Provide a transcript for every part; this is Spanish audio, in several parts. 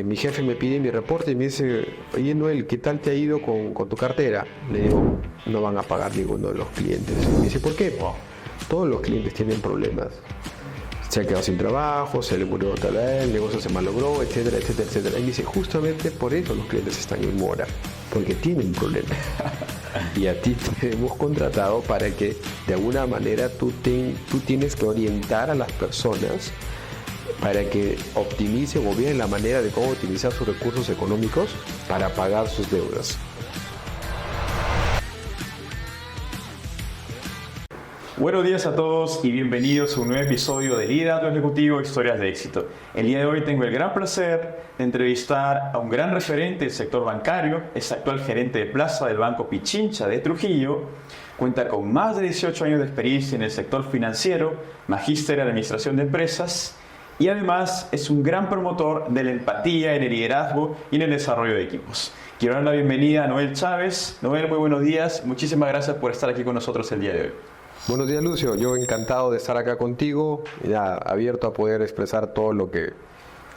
mi jefe me pide mi reporte y me dice, oye Noel, ¿qué tal te ha ido con tu cartera? Le digo, no van a pagar ninguno de los clientes. Y me dice, ¿por qué? Todos los clientes tienen problemas. Se ha quedado sin trabajo, se le murió tal vez, el negocio se malogró, etcétera, etcétera, etcétera. Y me dice, justamente por eso los clientes están en mora, porque tienen problemas. Y a ti te hemos contratado para que de alguna manera tú tienes que orientar a las personas para que optimicen o vean la manera de cómo utilizar sus recursos económicos para pagar sus deudas. Buenos días a todos y bienvenidos a un nuevo episodio de Liderazgo Ejecutivo Historias de Éxito. El día de hoy tengo el gran placer de entrevistar a un gran referente del sector bancario, es actual gerente de plaza del Banco Pichincha de Trujillo, cuenta con más de 18 años de experiencia en el sector financiero, magíster en administración de empresas y además es un gran promotor de la empatía en el liderazgo y en el desarrollo de equipos. Quiero dar la bienvenida a Noel Chávez. Noel, muy buenos días. Muchísimas gracias por estar aquí con nosotros el día de hoy. Buenos días, Lucio. Yo encantado de estar acá contigo, ya abierto a poder expresar todo lo que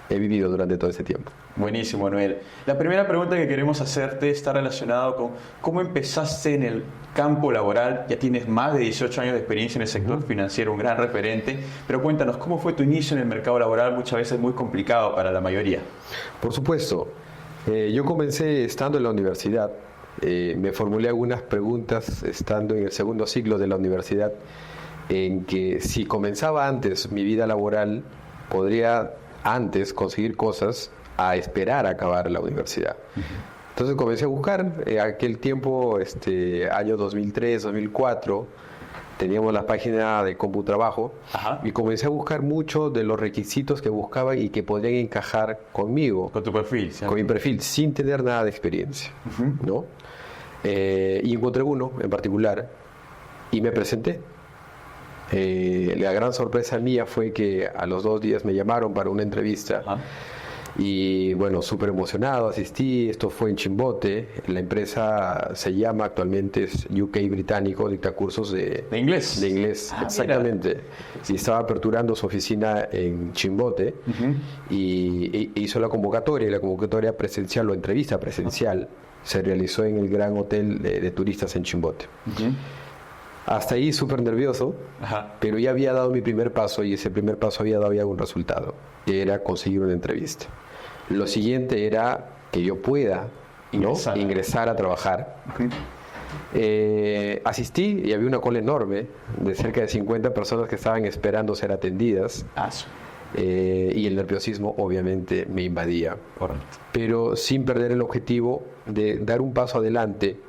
he vivido durante todo este tiempo. Buenísimo, Noel. La primera pregunta que queremos hacerte está relacionada con cómo empezaste en el campo laboral. Ya tienes más de 18 años de experiencia en el sector financiero, un gran referente. Pero cuéntanos, ¿cómo fue tu inicio en el mercado laboral? Muchas veces muy complicado para la mayoría. Por supuesto. Yo comencé estando en la universidad. Me formulé algunas preguntas estando en el segundo ciclo de la universidad, en que si comenzaba antes mi vida laboral, podría antes conseguir cosas a esperar a acabar la universidad. Entonces comencé a buscar, aquel tiempo, año 2003, 2004, teníamos la página de CompuTrabajo. Ajá. Y comencé a buscar mucho de los requisitos que buscaba y que podrían encajar conmigo. Con tu perfil. ¿Sí? Con mi perfil, sin tener nada de experiencia, ¿no? Y encontré uno en particular y me presenté. La gran sorpresa mía fue que a los 2 días me llamaron para una entrevista. Ajá. Y bueno, súper emocionado, asistí. Esto fue en Chimbote. La empresa se llama actualmente es UK británico, dicta cursos de inglés. De inglés, exactamente. Mira. Y estaba aperturando su oficina en Chimbote y hizo la convocatoria. Y la convocatoria presencial o entrevista presencial se realizó en el gran hotel de turistas en Chimbote. Hasta ahí súper nervioso, pero ya había dado mi primer paso y ese primer paso había dado ya un resultado, que era conseguir una entrevista. Lo siguiente era que yo pueda ingresar a trabajar. Asistí y había una cola enorme de cerca de 50 personas que estaban esperando ser atendidas. Y el nerviosismo obviamente me invadía. Correcto. Pero sin perder el objetivo de dar un paso adelante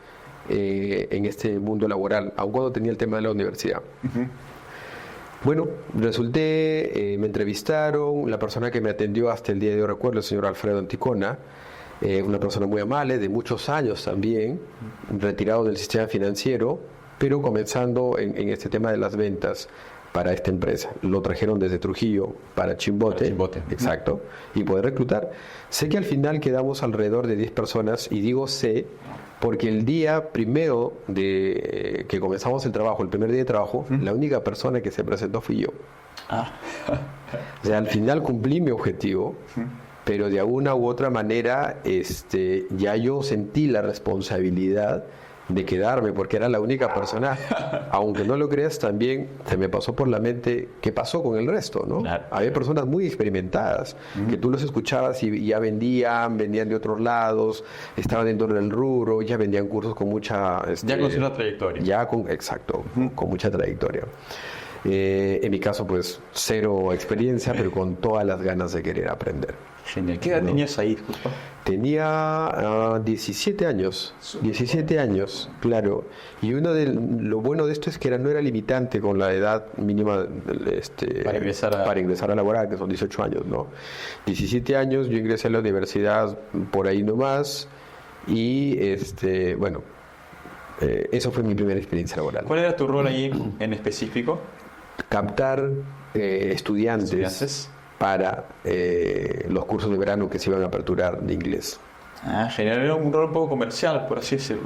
en este mundo laboral, aun cuando tenía el tema de la universidad. Bueno, resulté, me entrevistaron, la persona que me atendió hasta el día de hoy recuerdo, el señor Alfredo Anticona, una persona muy amable, de muchos años también, retirado del sistema financiero, pero comenzando en este tema de las ventas para esta empresa. Lo trajeron desde Trujillo para Chimbote. Exacto, y poder reclutar. Sé que al final quedamos alrededor de 10 personas, y digo sé, porque el día primero de que comenzamos el trabajo, el primer día de trabajo, la única persona que se presentó fui yo. O sea, al final cumplí mi objetivo, pero de alguna u otra manera ya yo sentí la responsabilidad de quedarme, porque era la única persona. Aunque no lo creas, también se me pasó por la mente qué pasó con el resto, ¿no? Claro. Había personas muy experimentadas que tú los escuchabas y ya vendían de otros lados, estaban dentro del rubro, ya vendían cursos con mucha ya con una trayectoria. Exacto, con mucha trayectoria. En mi caso, pues, cero experiencia, pero con todas las ganas de querer aprender. Genial. ¿Qué edad tenías ahí, disculpa? Tenía 17 años. 17 años, claro. Y lo bueno de esto es que no era limitante con la edad mínima para ingresar a laborar, que son 18 años, ¿no? 17 años, yo ingresé a la universidad por ahí nomás. Y, eso fue mi primera experiencia laboral. ¿Cuál era tu rol ahí en específico? Captar estudiantes para los cursos de verano que se iban a aperturar de inglés. Genial, era un rol un poco comercial, por así decirlo.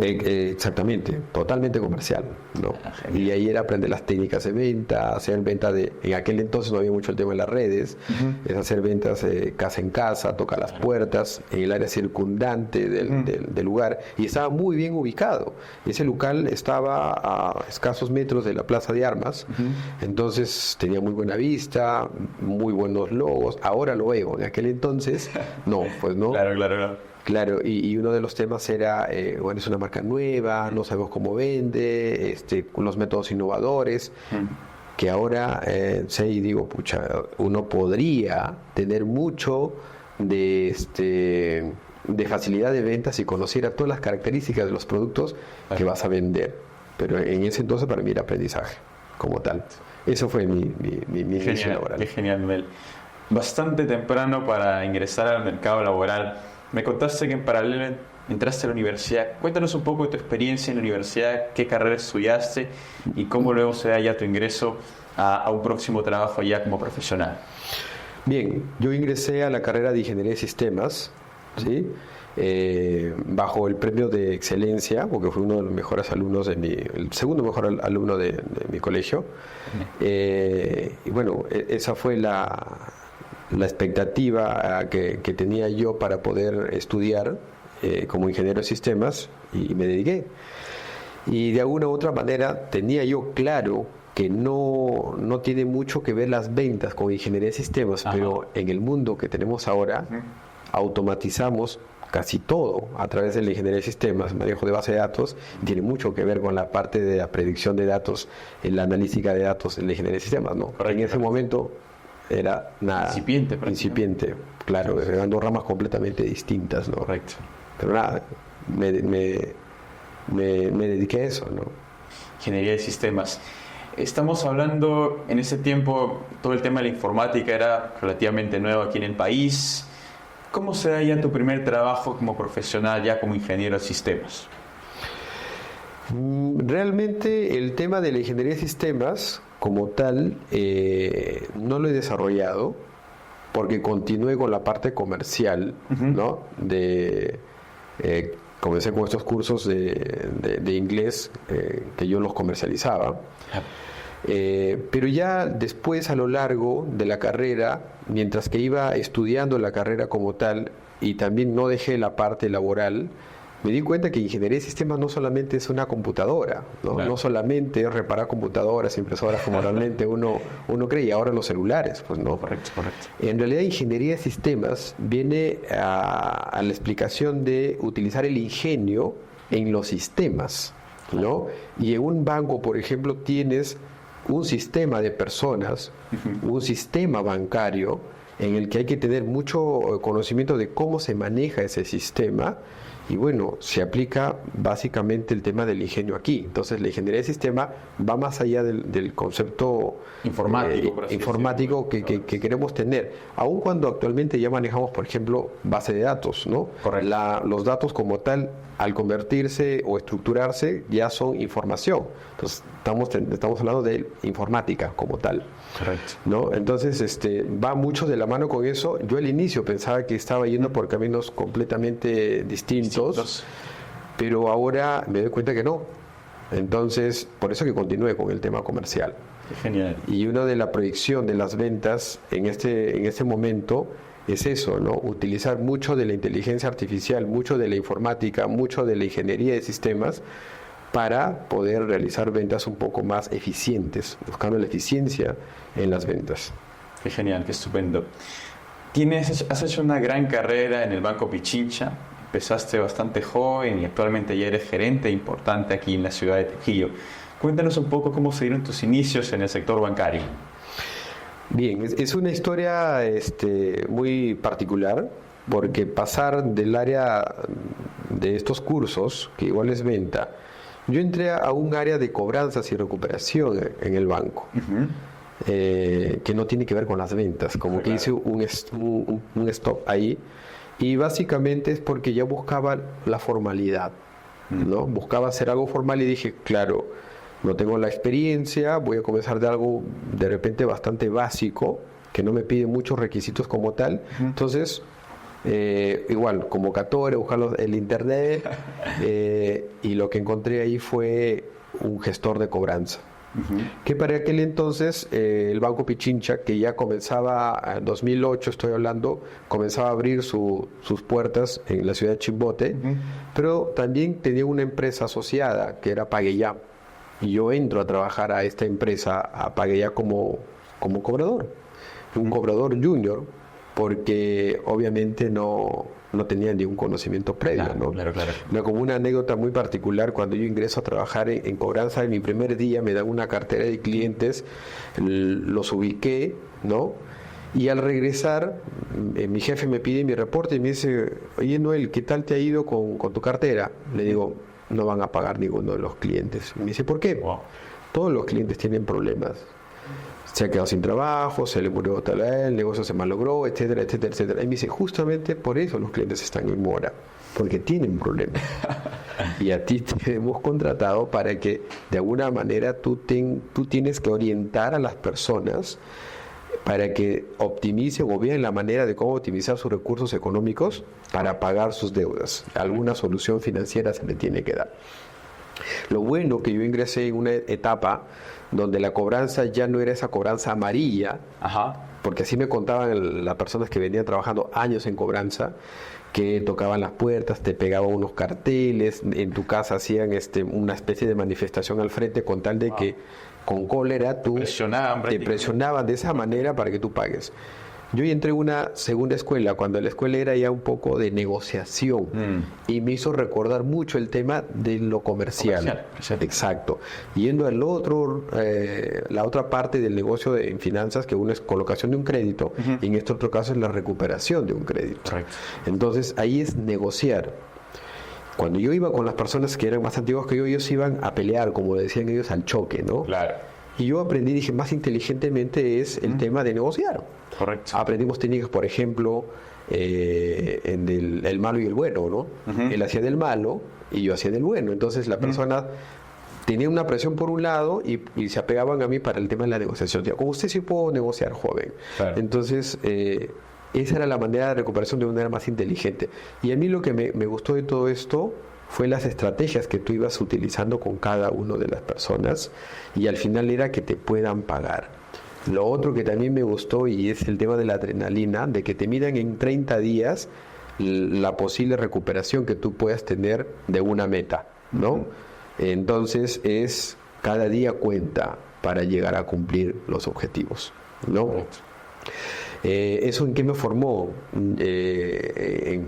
Exactamente, totalmente comercial, ¿no? Y ahí era aprender las técnicas de venta, hacer venta en aquel entonces no había mucho el tema de las redes, es hacer ventas casa en casa, tocar las puertas, en el área circundante del lugar, y estaba muy bien ubicado. Ese local estaba a escasos metros de la Plaza de Armas, entonces tenía muy buena vista, muy buenos logos. Ahora lo veo, en aquel entonces no, pues no. Claro, y uno de los temas era, es una marca nueva, no sabemos cómo vende, con los métodos innovadores, que ahora sé y digo, pucha, uno podría tener mucho de facilidad de ventas si conociera todas las características de los productos que vas a vender. Pero en ese entonces para mí era aprendizaje, como tal. Eso fue mi inicio laboral. Qué genial, Mel. Bastante temprano para ingresar al mercado laboral. Me contaste que en paralelo entraste a la universidad. Cuéntanos un poco de tu experiencia en la universidad, qué carrera estudiaste y cómo luego se da ya tu ingreso a un próximo trabajo ya como profesional. Bien, yo ingresé a la carrera de Ingeniería de Sistemas, ¿sí? Bajo el premio de excelencia, porque fui uno de los mejores alumnos el segundo mejor alumno de mi colegio. Y bueno, esa fue la expectativa que tenía yo para poder estudiar como ingeniero de sistemas, y me dediqué. Y de alguna u otra manera tenía yo claro que no tiene mucho que ver las ventas con ingeniería de sistemas, pero en el mundo que tenemos ahora automatizamos casi todo a través de la ingeniería de sistemas, manejo de base de datos, tiene mucho que ver con la parte de la predicción de datos, la analítica de datos en la ingeniería de sistemas, ¿no? En ese momento era nada. Incipiente, claro, eran dos ramas completamente distintas, ¿no? Correcto. Pero nada, me dediqué a eso, ¿no? Ingeniería de sistemas. Estamos hablando, en ese tiempo, todo el tema de la informática era relativamente nuevo aquí en el país. ¿Cómo se da ya tu primer trabajo como profesional, ya como ingeniero de sistemas? Realmente el tema de la ingeniería de sistemas como tal no lo he desarrollado porque continué con la parte comercial, ¿no? Comencé con estos cursos de inglés que yo los comercializaba. Pero ya después, a lo largo de la carrera, mientras que iba estudiando la carrera como tal y también no dejé la parte laboral, me di cuenta que ingeniería de sistemas no solamente es una computadora, ¿no? Claro. No solamente es reparar computadoras, impresoras, como realmente uno cree, y ahora los celulares, pues no. Correcto. En realidad, ingeniería de sistemas viene a la explicación de utilizar el ingenio en los sistemas, ¿no? Y en un banco, por ejemplo, tienes un sistema de personas, un sistema bancario en el que hay que tener mucho conocimiento de cómo se maneja ese sistema. Y bueno, se aplica básicamente el tema del ingenio aquí. Entonces, la ingeniería de sistema va más allá del concepto informático que queremos tener. Aun cuando actualmente ya manejamos, por ejemplo, base de datos, ¿no? Los datos como tal, al convertirse o estructurarse, ya son información. Entonces, estamos hablando de informática como tal. Correcto. ¿No? Entonces, va mucho de la mano con eso. Yo al inicio pensaba que estaba yendo por caminos completamente distintos, pero ahora me doy cuenta que no. Entonces, por eso que continué con el tema comercial. Genial. Y una de la proyección de las ventas en este momento es eso, ¿no? Utilizar mucho de la inteligencia artificial, mucho de la informática, mucho de la ingeniería de sistemas para poder realizar ventas un poco más eficientes, buscando la eficiencia en las ventas. Qué genial, qué estupendo. Has hecho una gran carrera en el Banco Pichincha, empezaste bastante joven y actualmente ya eres gerente importante aquí en la ciudad de Trujillo. Cuéntanos un poco cómo se dieron tus inicios en el sector bancario. Bien, es una historia muy particular, porque pasar del área de estos cursos, que igual es venta, yo entré a un área de cobranzas y recuperación en el banco, que no tiene que ver con las ventas, como que hice un stop ahí, y básicamente es porque ya buscaba la formalidad, ¿no? Buscaba hacer algo formal y dije, claro, no tengo la experiencia, voy a comenzar de algo de repente bastante básico, que no me pide muchos requisitos como tal, entonces igual, convocatoria, buscar el internet, y lo que encontré ahí fue un gestor de cobranza. Que para aquel entonces el Banco Pichincha, que ya comenzaba en 2008, estoy hablando, comenzaba a abrir sus puertas en la ciudad de Chimbote, pero también tenía una empresa asociada que era Pagueyá, y yo entro a trabajar a esta empresa, a Pagueyá, como cobrador, un cobrador junior, porque obviamente no tenía ningún conocimiento previo, claro, ¿no? Claro. No, como una anécdota muy particular, cuando yo ingreso a trabajar en cobranza, en mi primer día me dan una cartera de clientes, los ubiqué, ¿no? Y al regresar, mi jefe me pide mi reporte y me dice, oye Noel, ¿qué tal te ha ido con tu cartera? Le digo, no van a pagar ninguno de los clientes. Y me dice, ¿por qué? Wow. Todos los clientes tienen problemas. Se ha quedado sin trabajo, se le murió tal vez, el negocio se malogró, etcétera, etcétera, etcétera. Y me dice, justamente por eso los clientes están en mora, porque tienen problemas. Y a ti te hemos contratado para que de alguna manera tú tienes que orientar a las personas para que optimicen o vean la manera de cómo optimizar sus recursos económicos para pagar sus deudas. Alguna solución financiera se le tiene que dar. Lo bueno que yo ingresé en una etapa donde la cobranza ya no era esa cobranza amarilla, porque así me contaban las personas que venían trabajando años en cobranza, que tocaban las puertas, te pegaban unos carteles, en tu casa hacían una especie de manifestación al frente con tal de que con cólera te presionaban de esa manera para que tú pagues. Yo entré en una segunda escuela, cuando la escuela era ya un poco de negociación, y me hizo recordar mucho el tema de lo comercial. Exacto. Yendo al otro, la otra parte del negocio en finanzas, que uno es colocación de un crédito, y en este otro caso es la recuperación de un crédito. Correcto. Entonces ahí es negociar. Cuando yo iba con las personas que eran más antiguas que yo, ellos iban a pelear, como decían ellos, al choque, ¿no? Claro. Y yo aprendí, dije, más inteligentemente es el tema de negociar. Correcto. Aprendimos técnicas, por ejemplo, en el malo y el bueno, ¿no? Él hacía del malo y yo hacía del bueno. Entonces la persona tenía una presión por un lado y se apegaban a mí para el tema de la negociación. Con usted sí puedo negociar, joven. Claro. Entonces, esa era la manera de recuperación de una manera más inteligente. Y a mí lo que me gustó de todo esto fue las estrategias que tú ibas utilizando con cada una de las personas, y al final era que te puedan pagar. Lo otro que también me gustó, y es el tema de la adrenalina, de que te midan en 30 días la posible recuperación que tú puedas tener de una meta, ¿no? Entonces cada día cuenta para llegar a cumplir los objetivos, ¿no? ¿Eso en qué me formó?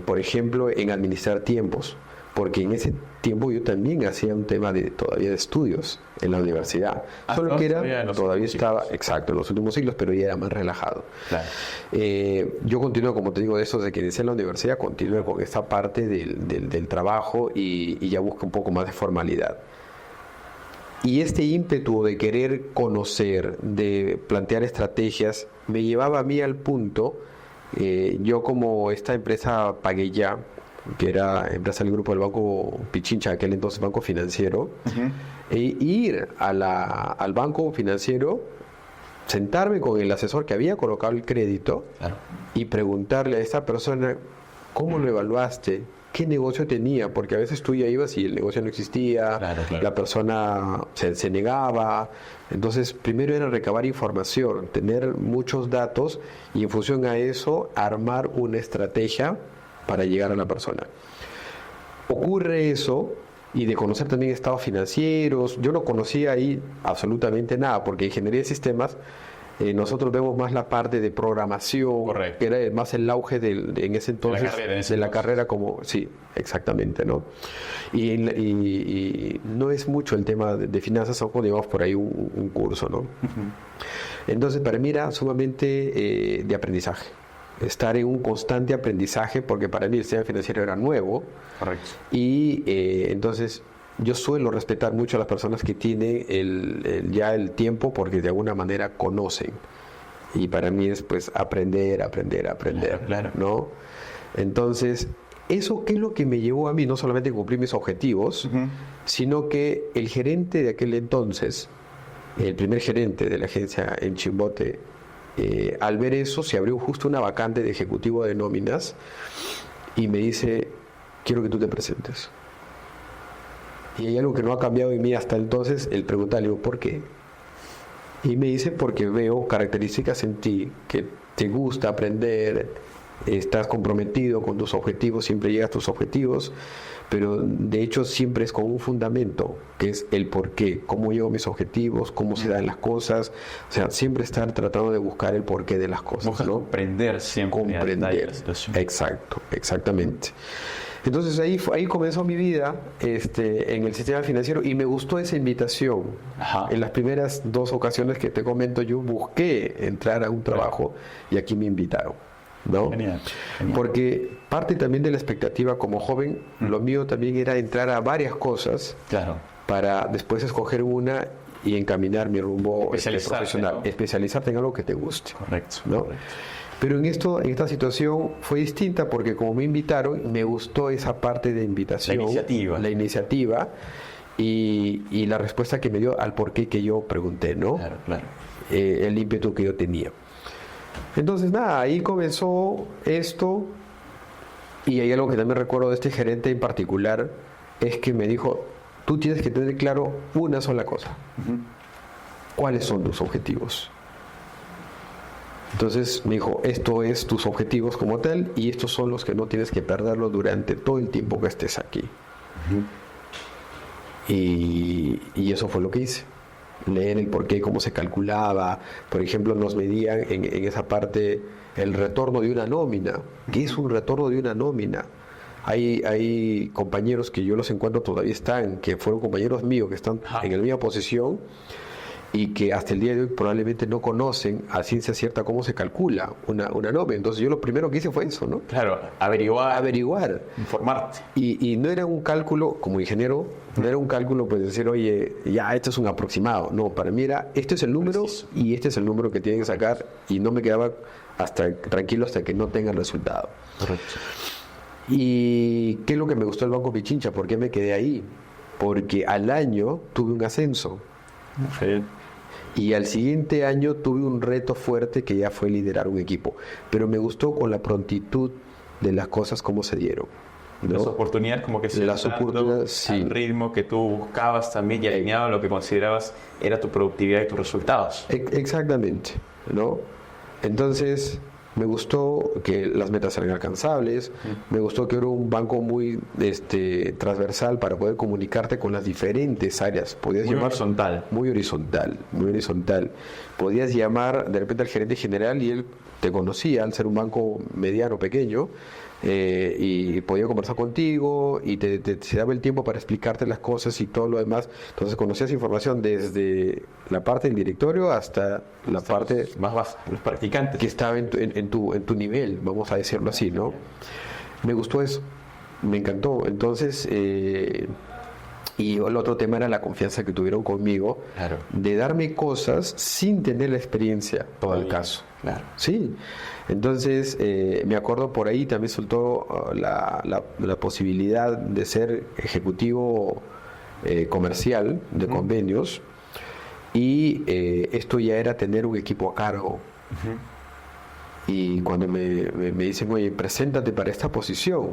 Por ejemplo, en administrar tiempos. Porque en ese tiempo yo también hacía un tema todavía de estudios en la universidad. Solo que todavía estaba, exacto, en los últimos siglos, pero ya era más relajado. Claro. Yo continué, como te digo, de eso de que inicié en la universidad, continué con esta parte del trabajo y ya busqué un poco más de formalidad. Y este ímpetu de querer conocer, de plantear estrategias, me llevaba a mí al punto, yo como esta empresa Pagueyá, que era empresa del grupo del Banco Pichincha, aquel entonces Banco Financiero, ir al banco financiero, sentarme con el asesor que había colocado el crédito, y preguntarle a esta persona, ¿cómo lo evaluaste? ¿Qué negocio tenía? Porque a veces tú ya ibas y el negocio no existía, la persona se negaba. Entonces, primero era recabar información, tener muchos datos, y en función a eso, armar una estrategia para llegar a la persona. Ocurre eso, y de conocer también estados financieros. Yo no conocía ahí absolutamente nada, porque en ingeniería de sistemas nosotros vemos más la parte de programación, que era más el auge en ese entonces de la carrera, como sí, exactamente, ¿no? Y no es mucho el tema de finanzas, o digamos por ahí un curso, ¿no? Entonces para mí era sumamente de aprendizaje, estar en un constante aprendizaje, porque para mí el sistema financiero era nuevo. Correcto. Y entonces yo suelo respetar mucho a las personas que tienen ya el tiempo, porque de alguna manera conocen, y para mí es pues aprender, claro. ¿No? Entonces, eso, ¿qué es lo que me llevó a mí? No solamente a cumplir mis objetivos, sino que el gerente de aquel entonces, el primer gerente de la agencia en Chimbote, al ver eso se abrió justo una vacante de ejecutivo de nóminas y me dice, quiero que tú te presentes. Y hay algo que no ha cambiado en mí hasta entonces, el preguntarle, ¿por qué? Y me dice, porque veo características en ti que te gusta aprender, estás comprometido con tus objetivos, siempre llegas a tus objetivos, pero de hecho siempre es con un fundamento, que es el por qué, cómo llego a mis objetivos, cómo se dan las cosas, o sea, siempre estar tratando de buscar el porqué de las cosas, ¿no? Comprender siempre. Comprender, exacto, exactamente. Entonces ahí comenzó mi vida en el sistema financiero y me gustó esa invitación. Ajá. En las primeras 2 ocasiones que te comento, yo busqué entrar a un trabajo y aquí me invitaron, ¿no? Genial. Porque parte también de la expectativa como joven, lo mío también era entrar a varias cosas, claro, para después escoger una y encaminar mi rumbo profesional, ¿no? Especializarte en algo que te guste. Correcto, ¿no? Correcto. Pero en esta situación fue distinta porque como me invitaron, me gustó esa parte de invitación, la iniciativa y la respuesta que me dio al porqué que yo pregunté, ¿no? Claro, claro. El ímpetu que yo tenía. Entonces, nada, ahí comenzó esto y hay algo que también recuerdo de este gerente en particular, es que me dijo, tú tienes que tener claro una sola cosa. Uh-huh. ¿Cuáles son tus objetivos? Entonces me dijo, esto es tus objetivos como tal y estos son los que no tienes que perderlos durante todo el tiempo que estés aquí. Uh-huh. Y eso fue lo que hice. Leer el porqué, cómo se calculaba. Por ejemplo, nos medían en esa parte el retorno de una nómina. ¿Qué es un retorno de una nómina? Hay compañeros que yo los encuentro todavía están, que fueron compañeros míos, que están en la misma posición y que hasta el día de hoy probablemente no conocen a ciencia cierta cómo se calcula una nómina. Entonces yo lo primero que hice fue eso, ¿no? Claro, averiguar. Informarte. Y no era un cálculo, como ingeniero, no era un cálculo pues decir, oye, ya, esto es un aproximado. No, para mí era, este es el número preciso y este es el número que tienen que sacar y no me quedaba tranquilo hasta que no tenga el resultado. Correcto. ¿Y qué es lo que me gustó del Banco Pichincha? ¿Por qué me quedé ahí? Porque al año tuve un ascenso. Sí. Y al siguiente año tuve un reto fuerte que ya fue liderar un equipo. Pero me gustó con la prontitud de las cosas como se dieron, ¿no? Las oportunidades como que se dando sí, al ritmo que tú buscabas también y alineado a lo que considerabas era tu productividad y tus resultados. Exactamente, ¿no? Entonces me gustó que las metas eran alcanzables, me gustó que era un banco muy transversal para poder comunicarte con las diferentes áreas. Podías muy llamar, horizontal. Muy horizontal. Podías llamar de repente al gerente general y él te conocía al ser un banco mediano, pequeño, y podía conversar contigo y te daba el tiempo para explicarte las cosas y todo lo demás. Entonces conocías información desde la parte del directorio hasta la parte más baja, los practicantes, que estaba en tu nivel, vamos a decirlo así, ¿no? Me gustó eso, me encantó. Entonces, y el otro tema era la confianza que tuvieron conmigo, claro, de darme cosas sin tener la experiencia, todo el caso. Claro. Sí. Entonces, me acuerdo por ahí también soltó la posibilidad de ser ejecutivo comercial de convenios y esto ya era tener un equipo a cargo. Y cuando me dicen, oye, preséntate para esta posición,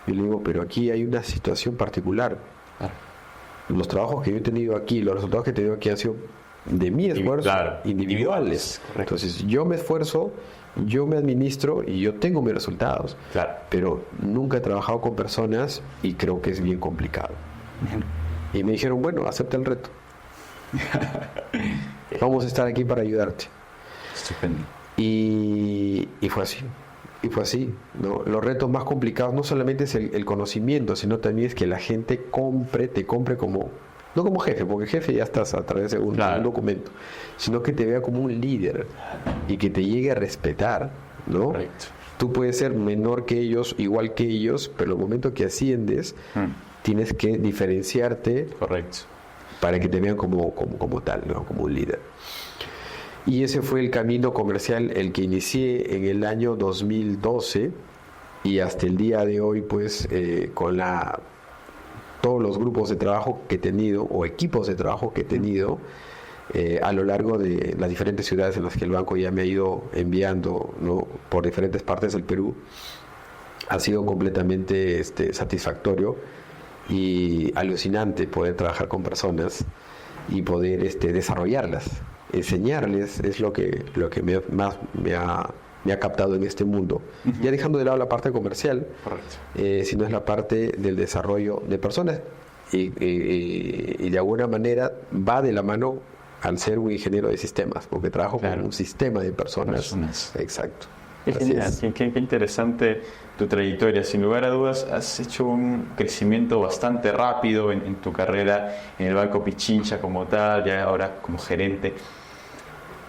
yo le digo, pero aquí hay una situación particular. Los trabajos que yo he tenido aquí, los resultados que he tenido aquí han sido de mi esfuerzo, individuales. Entonces yo me esfuerzo, yo me administro y yo tengo mis resultados. Claro. Pero nunca he trabajado con personas y creo que es bien complicado. Y me dijeron, bueno, acepta el reto. Vamos a estar aquí para ayudarte. Estupendo. Y fue así. Y fue así, ¿no? Los retos más complicados no solamente es el conocimiento, sino también es que la gente te compre como, no como jefe, porque jefe ya estás a través de un documento, sino que te vea como un líder y que te llegue a respetar, ¿no? Correcto. Tú puedes ser menor que ellos, igual que ellos, pero el momento que asciendes, tienes que diferenciarte. Correcto. Para que te vean como tal, ¿no? Como un líder. Y ese fue el camino comercial el que inicié en el año 2012 y hasta el día de hoy pues con todos los grupos de trabajo que he tenido o equipos de trabajo que he tenido a lo largo de las diferentes ciudades en las que el banco ya me ha ido enviando, ¿no?, por diferentes partes del Perú, ha sido completamente satisfactorio y alucinante poder trabajar con personas y poder desarrollarlas, enseñarles. Es lo que más me ha captado en este mundo. Uh-huh. Ya dejando de lado la parte comercial, sino es la parte del desarrollo de personas y de alguna manera va de la mano al ser un ingeniero de sistemas, porque trabajo con un sistema de personas. Exacto. Qué interesante tu trayectoria. Sin lugar a dudas, has hecho un crecimiento bastante rápido en tu carrera en el Banco Pichincha como tal, ya ahora como gerente.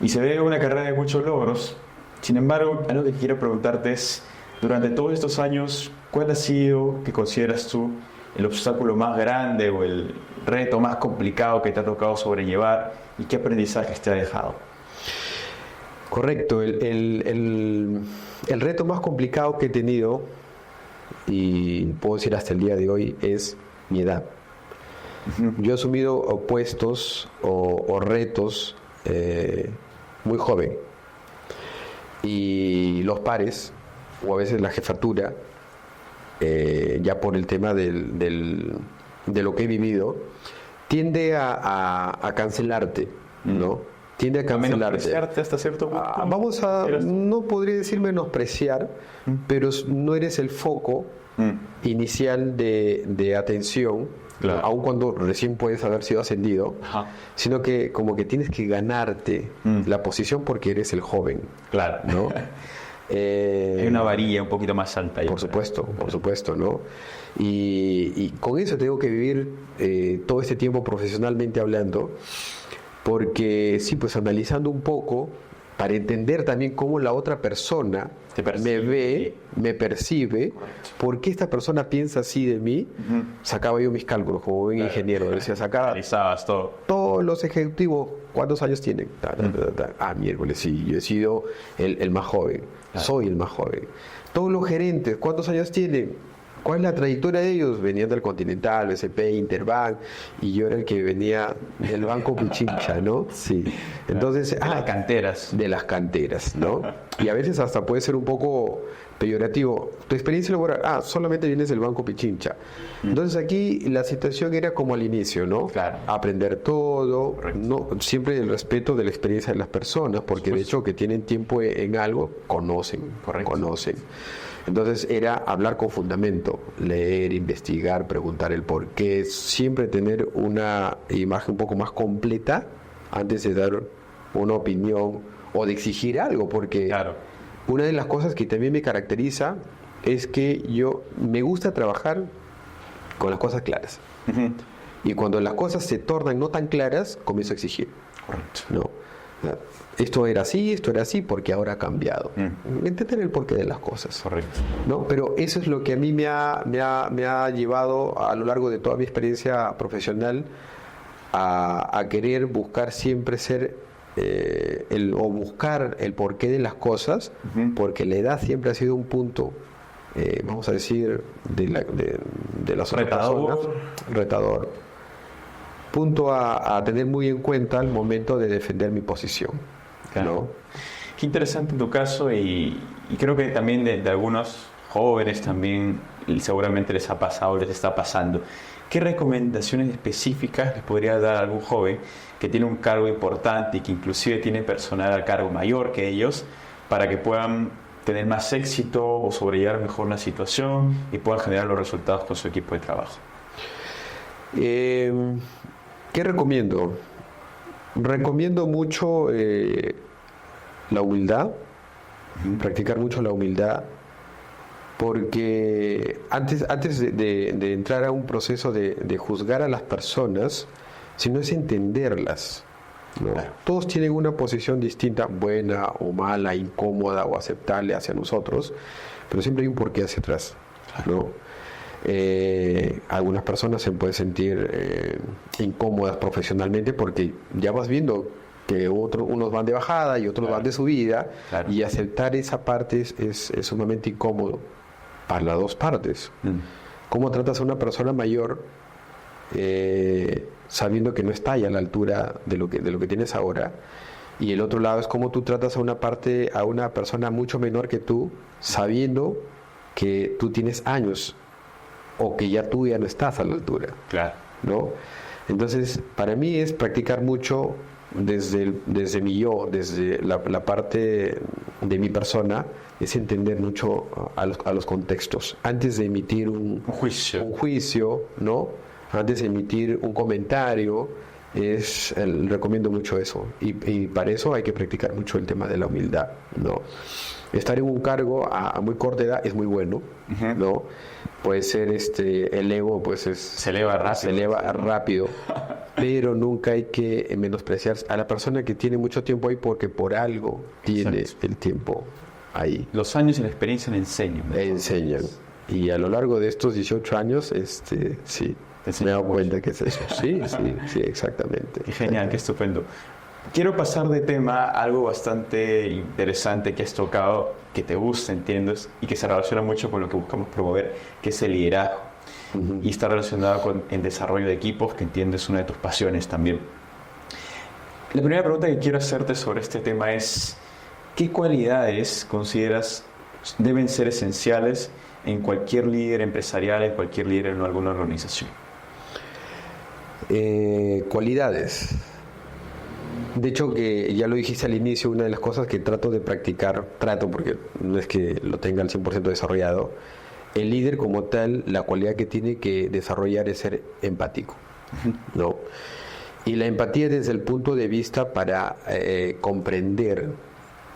Y se ve una carrera de muchos logros. Sin embargo, algo que quiero preguntarte es, durante todos estos años, ¿cuál ha sido, que consideras tú, el obstáculo más grande o el reto más complicado que te ha tocado sobrellevar y qué aprendizajes te ha dejado? Correcto. El reto más complicado que he tenido, y puedo decir hasta el día de hoy, es mi edad. Uh-huh. Yo he asumido puestos o retos muy joven, y los pares o a veces la jefatura, ya por el tema de lo que he vivido, tiende a cancelarte, ¿no? Tiende a cancelarte. ¿A menospreciarte hasta cierto punto? No podría decir menospreciar, pero no eres el foco inicial de atención, claro, aun cuando recién puedes haber sido ascendido, sino que como que tienes que ganarte la posición porque eres el joven. Claro. ¿No? Hay una varilla un poquito más alta. Por supuesto, ¿no? Y con eso tengo que vivir todo este tiempo profesionalmente hablando, porque sí, pues analizando un poco para entender también cómo la otra persona me ve, me percibe, por qué esta persona piensa así de mí. Uh-huh. Sacaba yo mis cálculos como buen ingeniero, decía, analizabas todo. Todos los ejecutivos, ¿cuántos años tienen? Miércoles, sí, yo he sido el más joven, soy el más joven. Todos los gerentes, ¿cuántos años tienen? ¿Cuál es la trayectoria de ellos? Venían del Continental, BCP, Interbank, y yo era el que venía del Banco Pichincha, ¿no? Sí. Entonces, de las canteras. De las canteras, ¿no? Y a veces hasta puede ser un poco peyorativo. Tu experiencia laboral, solamente vienes del Banco Pichincha. Entonces aquí la situación era como al inicio, ¿no? Claro. Aprender todo, no, siempre el respeto de la experiencia de las personas, porque de hecho que tienen tiempo en algo, conocen. Entonces era hablar con fundamento, leer, investigar, preguntar el por qué, siempre tener una imagen un poco más completa antes de dar una opinión o de exigir algo, porque una de las cosas que también me caracteriza es que yo me gusta trabajar con las cosas claras. Uh-huh. Y cuando las cosas se tornan no tan claras, comienzo a exigir. Correcto. No. Esto era así, porque ahora ha cambiado. Entender el porqué de las cosas. Correcto. ¿No? Pero eso es lo que a mí me ha llevado a lo largo de toda mi experiencia profesional a querer buscar siempre ser buscar el porqué de las cosas, uh-huh, porque la edad siempre ha sido un punto, vamos a decir, de las otras personas, retador. Punto a tener muy en cuenta al momento de defender mi posición. Claro. ¿No? Qué interesante en tu caso, y creo que también de algunos jóvenes también seguramente les ha pasado, les está pasando. ¿Qué recomendaciones específicas les podría dar a algún joven que tiene un cargo importante y que inclusive tiene personal a cargo mayor que ellos, para que puedan tener más éxito o sobrellevar mejor una situación y puedan generar los resultados con su equipo de trabajo? ¿Qué recomiendo? Recomiendo mucho la humildad, practicar mucho la humildad, porque antes de entrar a un proceso de juzgar a las personas, sino es entenderlas, ¿no? Claro. Todos tienen una posición distinta, buena o mala, incómoda o aceptable hacia nosotros, pero siempre hay un porqué hacia atrás, ¿no? Algunas personas se pueden sentir incómodas profesionalmente porque ya vas viendo que unos van de bajada y otros van de subida, y aceptar esa parte es sumamente incómodo para las dos partes. ¿Cómo tratas a una persona mayor sabiendo que no está ya a la altura de lo que tienes ahora. Y el otro lado es cómo tú tratas a una persona mucho menor que tú, sabiendo que tú tienes años o que tú ya no estás a la altura. Claro. ¿No? Entonces, para mí es practicar mucho desde mi yo, desde la parte de mi persona, es entender mucho a los contextos. Antes de emitir un juicio, ¿no? Antes de emitir un comentario, recomiendo mucho eso. Y para eso hay que practicar mucho el tema de la humildad, ¿no? Estar en un cargo a muy corta edad es muy bueno, ¿no? Puede ser el ego, pues se eleva rápido, pero nunca hay que menospreciar a la persona que tiene mucho tiempo ahí, porque por algo tiene el tiempo ahí. Los años y la experiencia le enseñan. Y a lo largo de estos 18 años, sí, me he dado cuenta que es eso. Sí, exactamente. Qué genial, qué estupendo. Quiero pasar de tema a algo bastante interesante que has tocado, que te gusta, entiendes, y que se relaciona mucho con lo que buscamos promover, que es el liderazgo. Y está relacionado con el desarrollo de equipos, que entiendes es una de tus pasiones también. La primera pregunta que quiero hacerte sobre este tema es: ¿qué cualidades consideras deben ser esenciales en cualquier líder empresarial, en cualquier líder en alguna organización? Cualidades. De hecho, que ya lo dijiste al inicio, una de las cosas que trato de practicar, porque no es que lo tenga al 100% desarrollado, el líder como tal, la cualidad que tiene que desarrollar es ser empático, ¿no? Y la empatía desde el punto de vista para comprender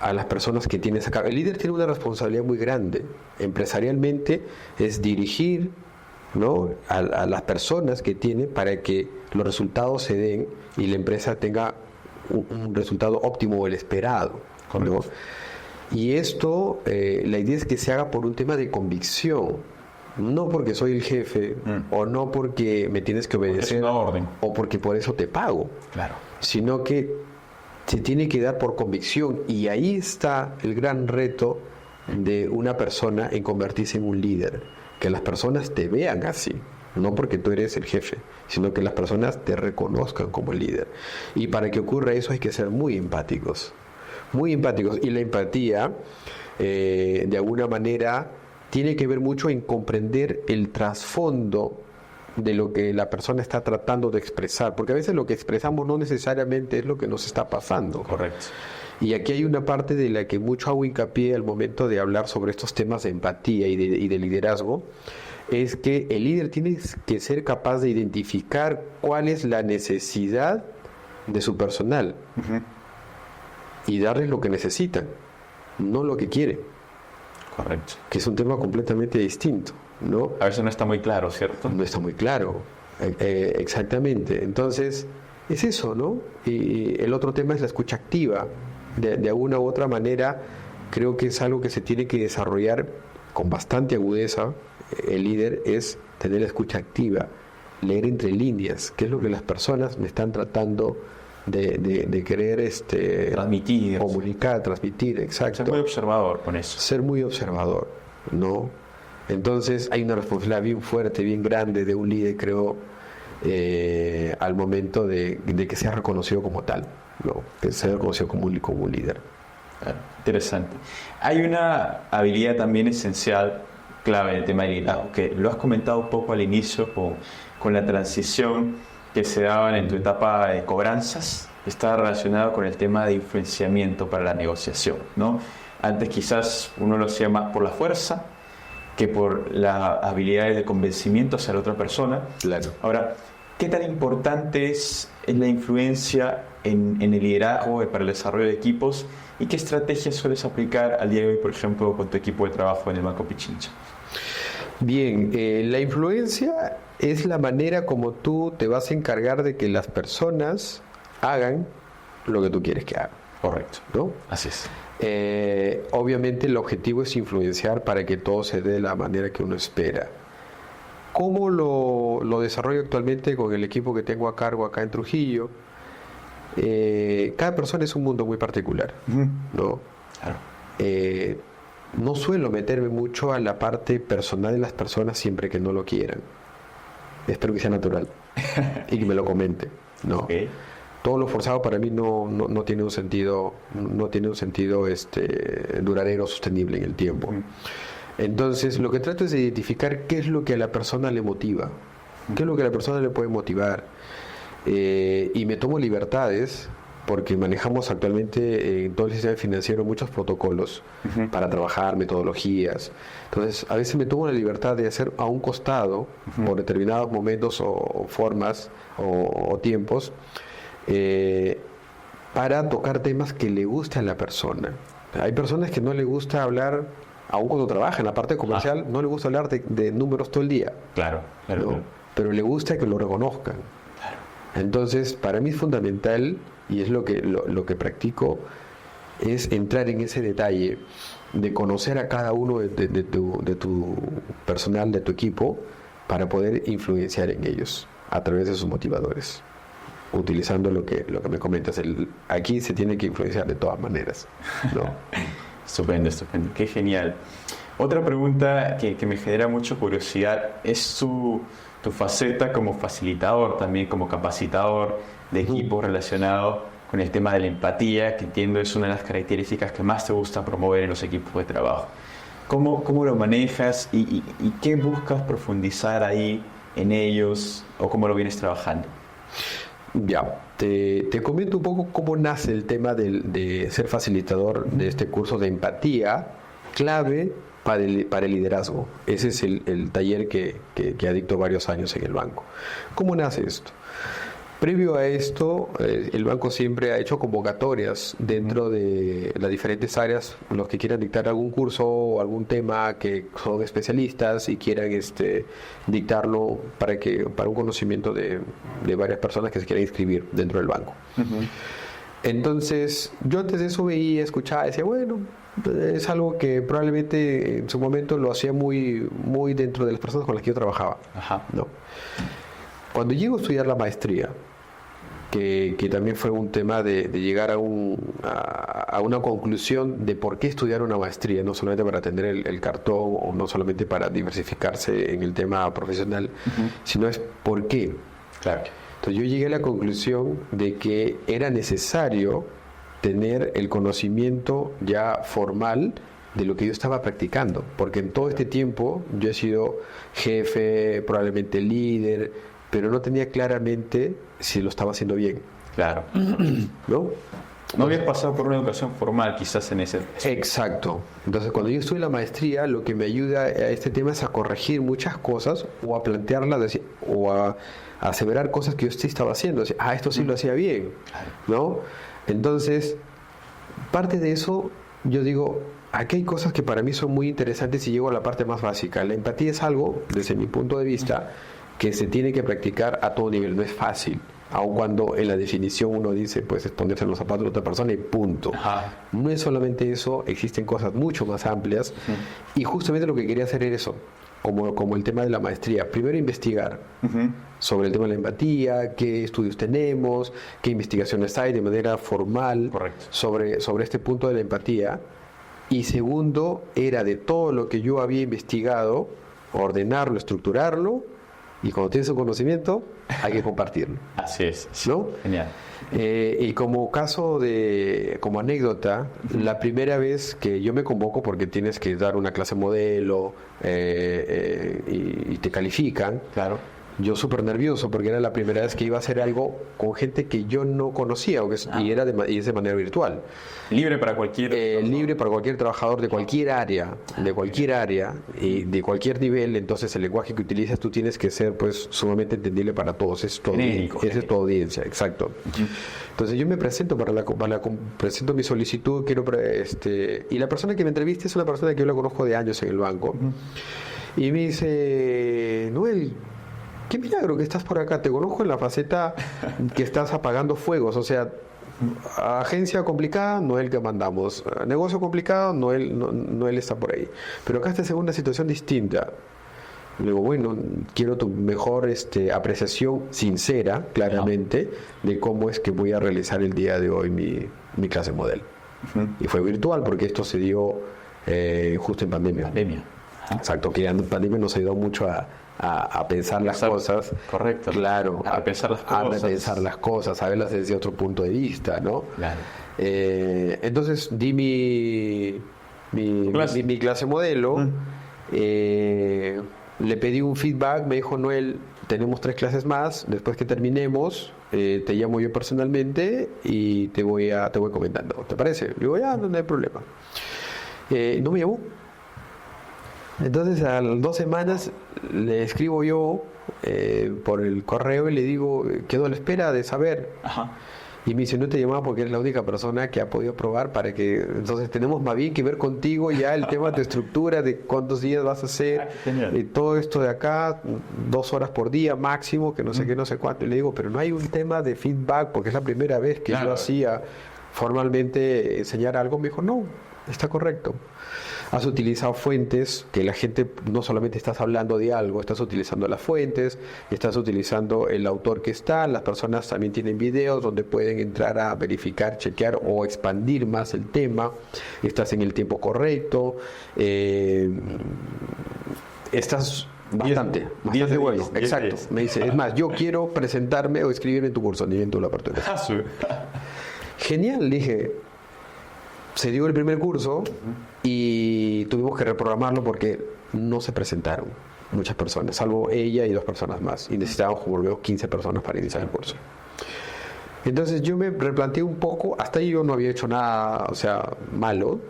a las personas que tienes acá. El líder tiene una responsabilidad muy grande. Empresarialmente es dirigir, ¿no?, a las personas que tiene para que los resultados se den y la empresa tenga un resultado óptimo o el esperado, ¿no? Y esto, la idea es que se haga por un tema de convicción, no porque soy el jefe o no porque me tienes que obedecer, es una orden, o porque por eso te pago, claro, sino que se tiene que dar por convicción. Y ahí está el gran reto de una persona en convertirse en un líder, que las personas te vean así, no porque tú eres el jefe, sino que las personas te reconozcan como el líder. Y para que ocurra eso hay que ser muy empáticos. Y la empatía, de alguna manera, tiene que ver mucho en comprender el trasfondo de lo que la persona está tratando de expresar, porque a veces lo que expresamos no necesariamente es lo que nos está pasando. Correcto. Y aquí hay una parte de la que mucho hago hincapié al momento de hablar sobre estos temas de empatía y de liderazgo, es que el líder tiene que ser capaz de identificar cuál es la necesidad de su personal y darles lo que necesitan, no lo que quieren. Correcto. Que es un tema completamente distinto, ¿no? A veces no está muy claro, ¿cierto? No está muy claro, exactamente. Entonces, es eso, ¿no? Y el otro tema es la escucha activa. De alguna u otra manera, creo que es algo que se tiene que desarrollar con bastante agudeza. El líder es tener la escucha activa, leer entre líneas, qué es lo que las personas me están tratando de querer transmitir, comunicar, transmitir, exacto. Ser muy observador con eso. Ser muy observador, ¿no? Entonces hay una responsabilidad bien fuerte, bien grande de un líder, creo, al momento de que sea reconocido como tal, ¿no? Que sea reconocido como un líder. Interesante. Hay una habilidad también esencial, clave en el tema del liderazgo, que lo has comentado un poco al inicio con la transición que se daban en tu etapa de cobranzas, está relacionado con el tema de influenciamiento para la negociación, ¿no? Antes quizás uno lo hacía más por la fuerza que por las habilidades de convencimiento hacia la otra persona. Claro. Ahora, ¿qué tan importante es la influencia en el liderazgo para el desarrollo de equipos? ¿Y qué estrategias sueles aplicar al día de hoy, por ejemplo, con tu equipo de trabajo en el Banco Pichincha? Bien, la influencia es la manera como tú te vas a encargar de que las personas hagan lo que tú quieres que hagan. Correcto, ¿no? Así es. Obviamente el objetivo es influenciar para que todo se dé de la manera que uno espera. ¿Cómo lo desarrollo actualmente con el equipo que tengo a cargo acá en Trujillo? Cada persona es un mundo muy particular, ¿no? Claro. No suelo meterme mucho a la parte personal de las personas siempre que no lo quieran. Espero que sea natural. y que me lo comente, ¿no? Okay. Todo lo forzado para mí no tiene un sentido, duradero, sostenible en el tiempo. Entonces, lo que trato es de identificar qué es lo que a la persona le motiva, qué es lo que a la persona le puede motivar, y me tomo libertades, porque manejamos actualmente en todo el sistema financiero muchos protocolos para trabajar, metodologías. Entonces, a veces me tomo la libertad de hacer a un costado, por determinados momentos o formas o tiempos, para tocar temas que le gusta a la persona. Hay personas que no le gusta hablar, aun cuando trabaja en la parte comercial, no le gusta hablar de números todo el día. Claro. Pero le gusta que lo reconozcan. Claro. Entonces, para mí es fundamental, y es lo que practico, es entrar en ese detalle de conocer a cada uno de tu personal, de tu equipo, para poder influenciar en ellos a través de sus motivadores, utilizando lo que me comentas. Aquí se tiene que influenciar de todas maneras, ¿no? Estupendo, qué genial. Otra pregunta que me genera mucha curiosidad es tu faceta como facilitador, también como capacitador de equipos relacionado con el tema de la empatía, que entiendo es una de las características que más te gusta promover en los equipos de trabajo. ¿Cómo lo manejas y qué buscas profundizar ahí en ellos, o cómo lo vienes trabajando? Ya, te comento un poco cómo nace el tema de ser facilitador de este curso de empatía, clave para el liderazgo. Ese es el taller que dicto varios años en el banco. ¿Cómo nace esto? Previo a esto, el banco siempre ha hecho convocatorias dentro de las diferentes áreas, los que quieran dictar algún curso o algún tema, que son especialistas y quieran dictarlo para un conocimiento de varias personas que se quieran inscribir dentro del banco. Entonces, yo antes de eso veía, escuchaba, decía, bueno, es algo que probablemente en su momento lo hacía muy, muy dentro de las personas con las que yo trabajaba. ¿No? Cuando llego a estudiar la maestría, que también fue un tema de llegar a una conclusión de por qué estudiar una maestría, no solamente para tener el cartón o no solamente para diversificarse en el tema profesional, sino es por qué. Claro. Entonces yo llegué a la conclusión de que era necesario tener el conocimiento ya formal de lo que yo estaba practicando, porque en todo este tiempo yo he sido jefe, probablemente líder, pero no tenía claramente si lo estaba haciendo bien. Claro. No habías pasado por una educación formal quizás en ese... Exacto. Entonces cuando yo estudié la maestría, lo que me ayuda a este tema es a corregir muchas cosas o a plantearlas o a aseverar cosas que yo sí estaba haciendo. Esto sí lo hacía bien, ¿no? Entonces, parte de eso, yo digo, aquí hay cosas que para mí son muy interesantes y llego a la parte más básica. La empatía es algo, desde mi punto de vista, que se tiene que practicar a todo nivel. No es fácil, aun cuando en la definición uno dice, pues es ponerse en los zapatos de otra persona y punto. No es solamente eso, existen cosas mucho más amplias, y justamente lo que quería hacer era eso, como el tema de la maestría. Primero investigar sobre el tema de la empatía, qué estudios tenemos, qué investigaciones hay de manera formal sobre este punto de la empatía. Y segundo, era de todo lo que yo había investigado, ordenarlo, estructurarlo, y cuando tienes un conocimiento, hay que compartirlo. Así es. ¿No? Genial. Y como anécdota, la primera vez que yo me convoco, porque tienes que dar una clase modelo y te califican, claro. Yo súper nervioso porque era la primera vez que iba a hacer algo con gente que yo no conocía y es de manera virtual. Libre para cualquier libre para cualquier trabajador de cualquier área y de cualquier nivel. Entonces el lenguaje que utilizas tú tienes que ser pues sumamente entendible para todos. Esa es tu audiencia, exacto. Entonces yo me presento presento mi solicitud, y la persona que me entrevista es una persona que yo la conozco de años en el banco. Y me dice, Noel, qué milagro que estás por acá, te conozco en la faceta que estás apagando fuegos, o sea, agencia complicada, Noel que mandamos, negocio complicado, Noel está por ahí, pero acá estás en una situación distinta. Le digo, bueno, quiero tu mejor apreciación sincera, claramente, de cómo es que voy a realizar el día de hoy mi clase modelo. Y fue virtual porque esto se dio justo en pandemia. Exacto, que la pandemia nos ayudó mucho a pensar las cosas. Correcto. Claro. A repensar las cosas. A repensar las cosas, a verlas desde otro punto de vista, ¿no? Claro. Entonces di mi clase modelo, le pedí un feedback, me dijo: Noel, tenemos 3 clases más, después que terminemos, te llamo yo personalmente y te voy comentando, ¿te parece? Le digo: ya, no hay problema. No me llamó. Entonces a las 2 semanas le escribo yo por el correo y le digo: quedo a la espera de saber. Ajá. Y me dice: no te llamaba porque eres la única persona que ha podido probar para que... Entonces tenemos más bien que ver contigo ya el tema de tu estructura, de cuántos días vas a hacer, y todo esto de acá, 2 horas por día máximo, que no sé qué, no sé cuánto. Y le digo: pero no hay un tema de feedback, porque es la primera vez que yo hacía formalmente enseñar algo. Me dijo: no, está correcto. Has utilizado fuentes que la gente, no solamente estás hablando de algo, estás utilizando las fuentes, estás utilizando el autor que está, las personas también tienen videos donde pueden entrar a verificar, chequear o expandir más el tema, estás en el tiempo correcto, estás bastante bueno. Exacto. Me dice: es más, yo quiero presentarme o escribirme en tu curso, ni en tu laboratorio. Genial, dije. Se dio el primer curso y tuvimos que reprogramarlo porque no se presentaron muchas personas, salvo ella y 2 personas más, y necesitábamos como 15 personas para iniciar el curso. Entonces yo me replanteé un poco, hasta ahí yo no había hecho nada, o sea, malo,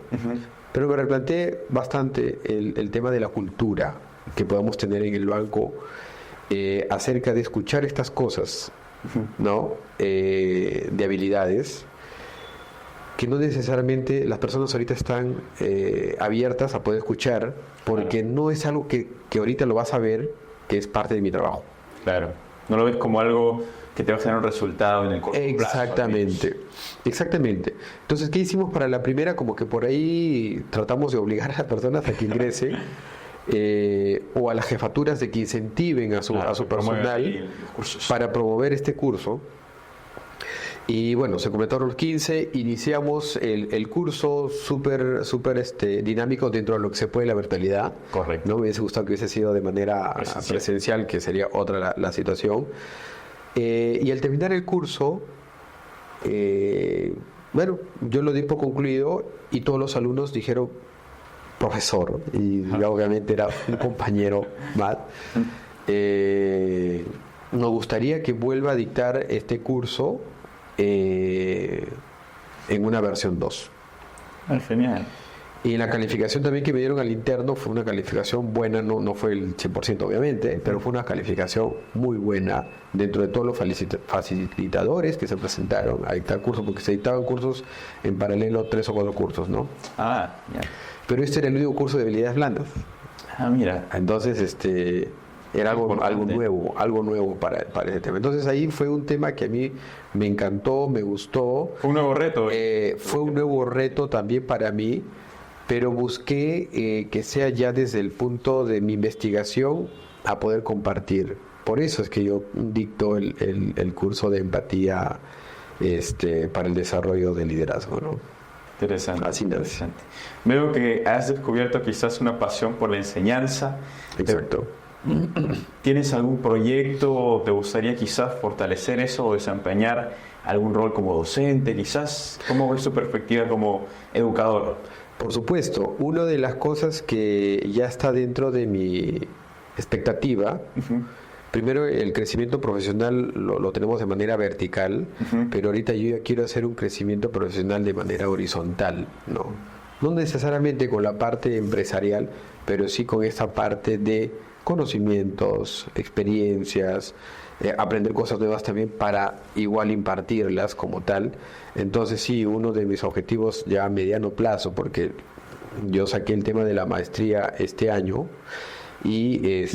pero me replanteé bastante el tema de la cultura que podamos tener en el banco acerca de escuchar estas cosas, ¿no? De habilidades, que no necesariamente las personas ahorita están abiertas a poder escuchar, porque no es algo que ahorita lo vas a ver, que es parte de mi trabajo. Claro, no lo ves como algo que te va a generar un resultado en el corto plazo. Exactamente. Entonces, ¿qué hicimos para la primera? Como que por ahí tratamos de obligar a las personas a que ingresen, o a las jefaturas de que incentiven a su personal para promover este curso. Y bueno, se completaron los 15, iniciamos el curso súper dinámico dentro de lo que se puede la virtualidad. Correcto. No me hubiese gustado que hubiese sido de manera presencial, que sería otra la situación. Y al terminar el curso, bueno, yo lo di por concluido y todos los alumnos dijeron: profesor, y yo obviamente era un compañero más, nos gustaría que vuelva a dictar este curso en una versión 2. Genial. Y la calificación también que me dieron al interno fue una calificación buena, no fue el 100% obviamente, pero fue una calificación muy buena dentro de todos los facilitadores que se presentaron a dictar cursos, porque se dictaban cursos en paralelo, 3 o 4 cursos, ¿no? Ya. Pero este era el único curso de habilidades blandas. Mira. Entonces, era algo nuevo para ese tema. Entonces ahí fue un tema que a mí me encantó, me gustó. Fue un nuevo reto. Fue un nuevo reto también para mí, pero busqué que sea ya desde el punto de mi investigación a poder compartir. Por eso es que yo dicto el curso de empatía para el desarrollo del liderazgo, ¿no? Interesante. Así interesante. Veo que has descubierto quizás una pasión por la enseñanza. Exacto. ¿Tienes algún proyecto o te gustaría quizás fortalecer eso o desempeñar algún rol como docente quizás? ¿Cómo ves tu perspectiva como educador? Por supuesto, una de las cosas que ya está dentro de mi expectativa, primero el crecimiento profesional lo tenemos de manera vertical, pero ahorita yo ya quiero hacer un crecimiento profesional de manera horizontal, no necesariamente con la parte empresarial, pero sí con esta parte de conocimientos, experiencias, aprender cosas nuevas también para igual impartirlas como tal. Entonces sí, uno de mis objetivos ya a mediano plazo, porque yo saqué el tema de la maestría este año y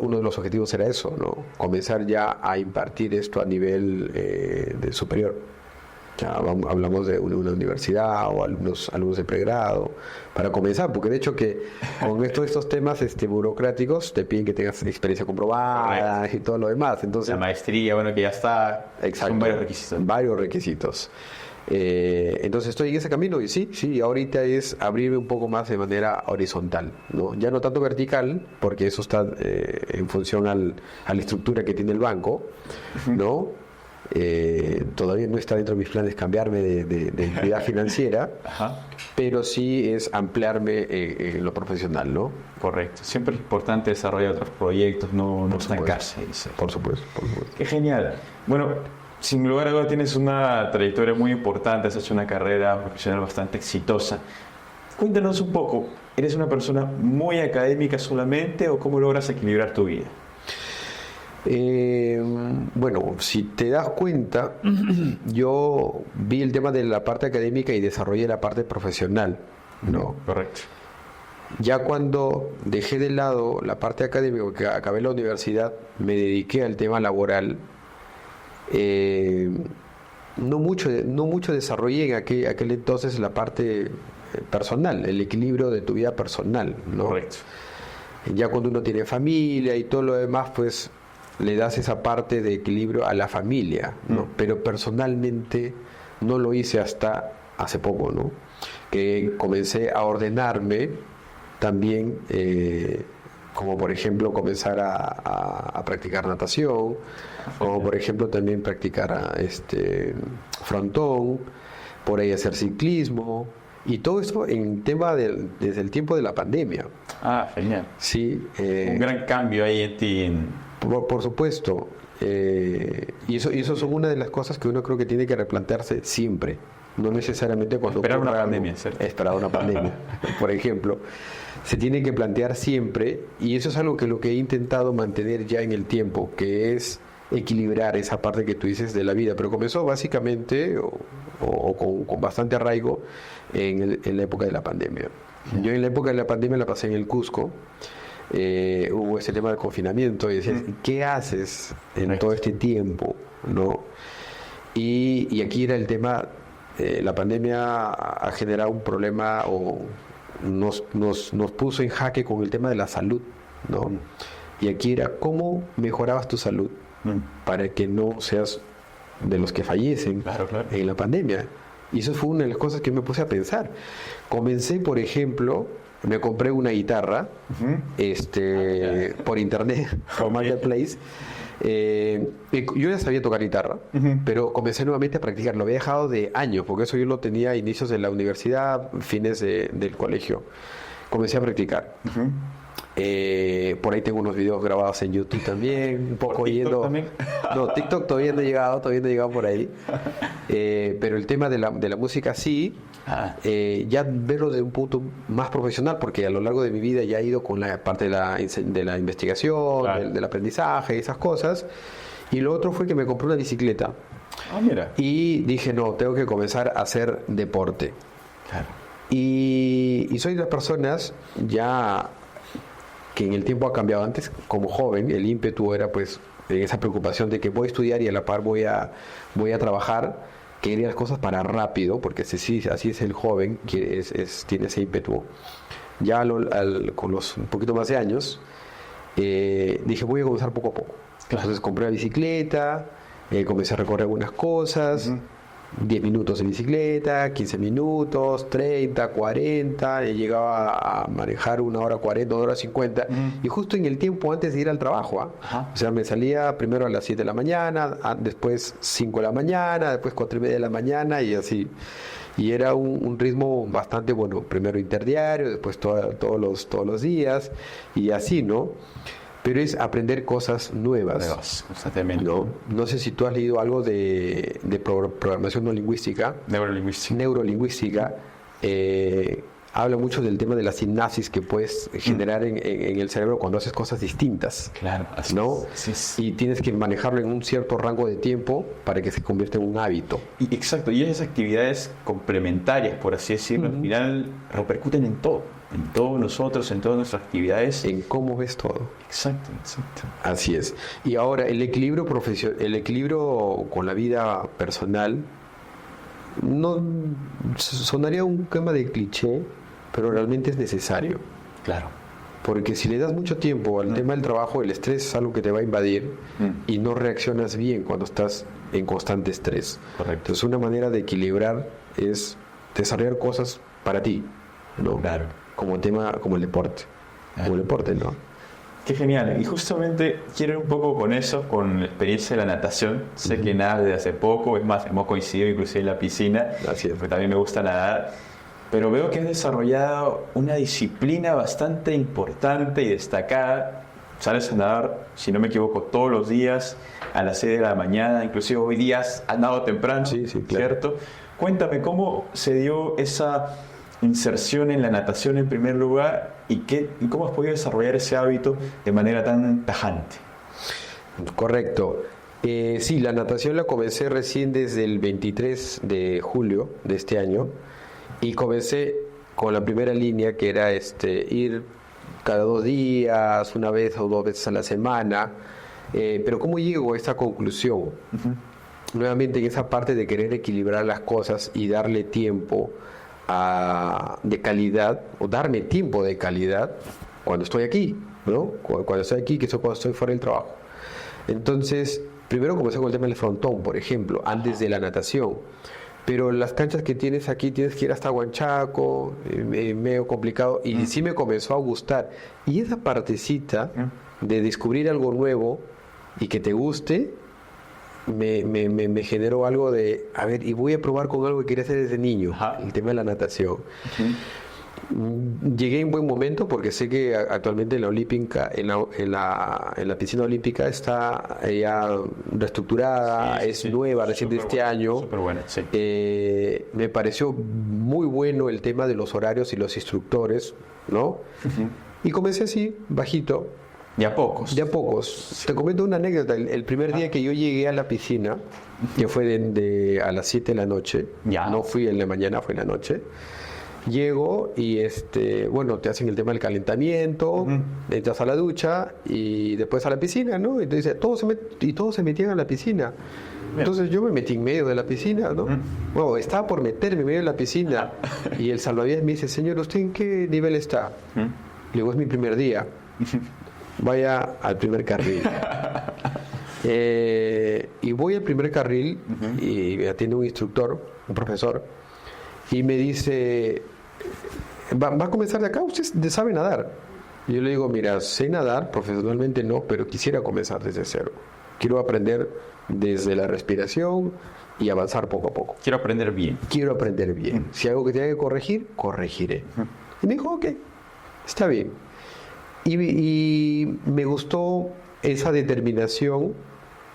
uno de los objetivos era eso, ¿no? Comenzar ya a impartir esto a nivel de superior. Ya hablamos de una universidad o alumnos de pregrado, para comenzar, porque de hecho que con estos temas burocráticos te piden que tengas experiencia comprobada. Correcto. Y todo lo demás. Entonces, la maestría, bueno, que ya está. Exacto, son varios requisitos. Varios requisitos. Entonces estoy en ese camino y sí, ahorita es abrirme un poco más de manera horizontal, ¿no? Ya no tanto vertical, porque eso está en función a la estructura que tiene el banco, ¿no? Todavía no está dentro de mis planes cambiarme de entidad financiera, pero sí es ampliarme en lo profesional, ¿no? Correcto. Siempre es importante desarrollar otros proyectos, no estancarse. Por supuesto. Qué genial. Bueno, sin lugar a dudas tienes una trayectoria muy importante, has hecho una carrera profesional bastante exitosa. Cuéntanos un poco, ¿eres una persona muy académica solamente o cómo logras equilibrar tu vida? Bueno, si te das cuenta, yo vi el tema de la parte académica y desarrollé la parte profesional, ¿no? Correcto. Ya cuando dejé de lado la parte académica, que acabé la universidad, me dediqué al tema laboral. No mucho desarrollé en aquel entonces la parte personal, el equilibrio de tu vida personal, ¿no? Correcto. Ya cuando uno tiene familia y todo lo demás, pues le das esa parte de equilibrio a la familia, ¿no? Pero personalmente no lo hice hasta hace poco, ¿no? Que comencé a ordenarme también, como por ejemplo comenzar a practicar natación, como por ejemplo también practicar frontón, por ahí hacer ciclismo, y todo esto en tema desde el tiempo de la pandemia. Ah, genial. Sí. Un gran cambio ahí en ti. Por supuesto. Y eso son una de las cosas que uno creo que tiene que replantearse siempre. No necesariamente cuando esperar una pandemia, ¿cierto? Esperar una pandemia, por ejemplo. Se tiene que plantear siempre, y eso es algo que lo que he intentado mantener ya en el tiempo, que es equilibrar esa parte que tú dices de la vida, pero comenzó básicamente o con bastante arraigo en la época de la pandemia. Yo en la época de la pandemia la pasé en el Cusco. Hubo ese tema del confinamiento y decías, ¿qué haces en todo este tiempo? ¿No? Y aquí era el tema, la pandemia ha generado un problema o nos puso en jaque con el tema de la salud, ¿no? Y aquí era cómo mejorabas tu salud para que no seas de los que fallecen en la pandemia. Y eso fue una de las cosas que me puse a pensar. Comencé, por ejemplo, me compré una guitarra por internet, por Marketplace. Yo ya sabía tocar guitarra, pero comencé nuevamente a practicar. Lo había dejado de años, porque eso yo lo tenía a inicios de la universidad, fines del colegio. Comencé a practicar. Por ahí tengo unos videos grabados en YouTube también, un poco yendo. ¿También? No, TikTok todavía no he llegado por ahí. Pero el tema de la música sí, ya verlo de un punto más profesional, porque a lo largo de mi vida ya he ido con la parte de la investigación, claro, del aprendizaje, esas cosas. Y lo otro fue que me compré una bicicleta. Mira. Y dije, no, tengo que comenzar a hacer deporte. Claro. Y soy de las personas ya que en el tiempo ha cambiado. Antes, como joven, el ímpetu era pues esa preocupación de que voy a estudiar y a la par voy a trabajar, quería las cosas para rápido, porque así es el joven, que tiene ese ímpetu. Ya con los un poquito más de años, dije, voy a comenzar poco a poco. Entonces compré la bicicleta, comencé a recorrer algunas cosas, 10 minutos en bicicleta, 15 minutos, 30, 40, y llegaba a manejar 1 hora 40, 1 hora 50, y justo en el tiempo antes de ir al trabajo, o sea, me salía primero a las 7 de la mañana, después 5 de la mañana, después 4 y media de la mañana, y así. Y era un ritmo bastante bueno, primero interdiario, después todos los días, y así, ¿no? Pero es aprender cosas nuevas. Constantemente. No sé si tú has leído algo de programación no lingüística. Neurolingüística. Habla mucho del tema de la sinapsis que puedes generar en el cerebro cuando haces cosas distintas. Claro, así ¿no? Es. Y tienes que manejarlo en un cierto rango de tiempo para que se convierta en un hábito. Exacto, y esas actividades complementarias, por así decirlo, al final repercuten en todo. En todos nosotros, en todas nuestras actividades. En cómo ves todo. Exacto. Así es. Y ahora, el equilibrio con la vida personal, no sonaría un tema de cliché, pero realmente es necesario. Claro. Porque si le das mucho tiempo al tema del trabajo, el estrés es algo que te va a invadir y no reaccionas bien cuando estás en constante estrés. Correcto. Entonces, una manera de equilibrar es desarrollar cosas para ti, ¿no? Claro. Como el deporte. Como el deporte, ¿no? Qué genial. Y justamente quiero ir un poco con eso, con la experiencia de la natación. Sé que nadas desde hace poco, es más, hemos coincidido inclusive en la piscina, porque también me gusta nadar. Pero veo que has desarrollado una disciplina bastante importante y destacada. Sales a nadar, si no me equivoco, todos los días a las 6 de la mañana, inclusive hoy día has nadado temprano, sí, claro. ¿Cierto? Cuéntame, ¿cómo se dio esa inserción en la natación en primer lugar y cómo has podido desarrollar ese hábito de manera tan tajante? Correcto. Sí, la natación la comencé recién desde el 23 de julio de este año y comencé con la primera línea que era ir cada 2 días, una vez o 2 veces a la semana. Pero ¿cómo llego a esta conclusión? Nuevamente en esa parte de querer equilibrar las cosas y darle tiempo de calidad, o darme tiempo de calidad cuando estoy aquí, ¿no? Cuando estoy aquí, que es cuando estoy fuera del trabajo. Entonces, primero comencé con el tema del frontón, por ejemplo, antes de la natación. Pero las canchas que tienes aquí tienes que ir hasta Huanchaco, medio complicado, y sí me comenzó a gustar. Y esa partecita de descubrir algo nuevo y que te guste, me generó algo de, a ver, y voy a probar con algo que quería hacer desde niño, el tema de la natación. Llegué en buen momento porque sé que actualmente en la olímpica, en la piscina olímpica está ya reestructurada, es nueva, recién de este año. Súper buena, sí. Me pareció muy bueno el tema de los horarios y los instructores, ¿no? Y comencé así, bajito. De a pocos. De a pocos. Sí. Te comento una anécdota. El primer día que yo llegué a la piscina, que fue a las 7 de la noche, no fui en la mañana, fue en la noche. Llego y bueno, te hacen el tema del calentamiento, entras a la ducha y después a la piscina, ¿no? Y te dice, todos se metían a la piscina. Entonces yo me metí en medio de la piscina, ¿no? Bueno, estaba por meterme en medio de la piscina y el salvavidas me dice, señor, ¿usted en qué nivel está? Le digo, es mi primer día. Vaya al primer carril. Y voy al primer carril y me atiende un instructor, un profesor, y me dice, ¿va a comenzar de acá? ¿Usted sabe nadar? Y yo le digo, mira, sé nadar, profesionalmente no, pero quisiera comenzar desde cero. Quiero aprender desde la respiración y avanzar poco a poco. Quiero aprender bien. Si hay algo que tenga que corregir, corregiré. Y me dijo, ok, está bien. Y me gustó esa determinación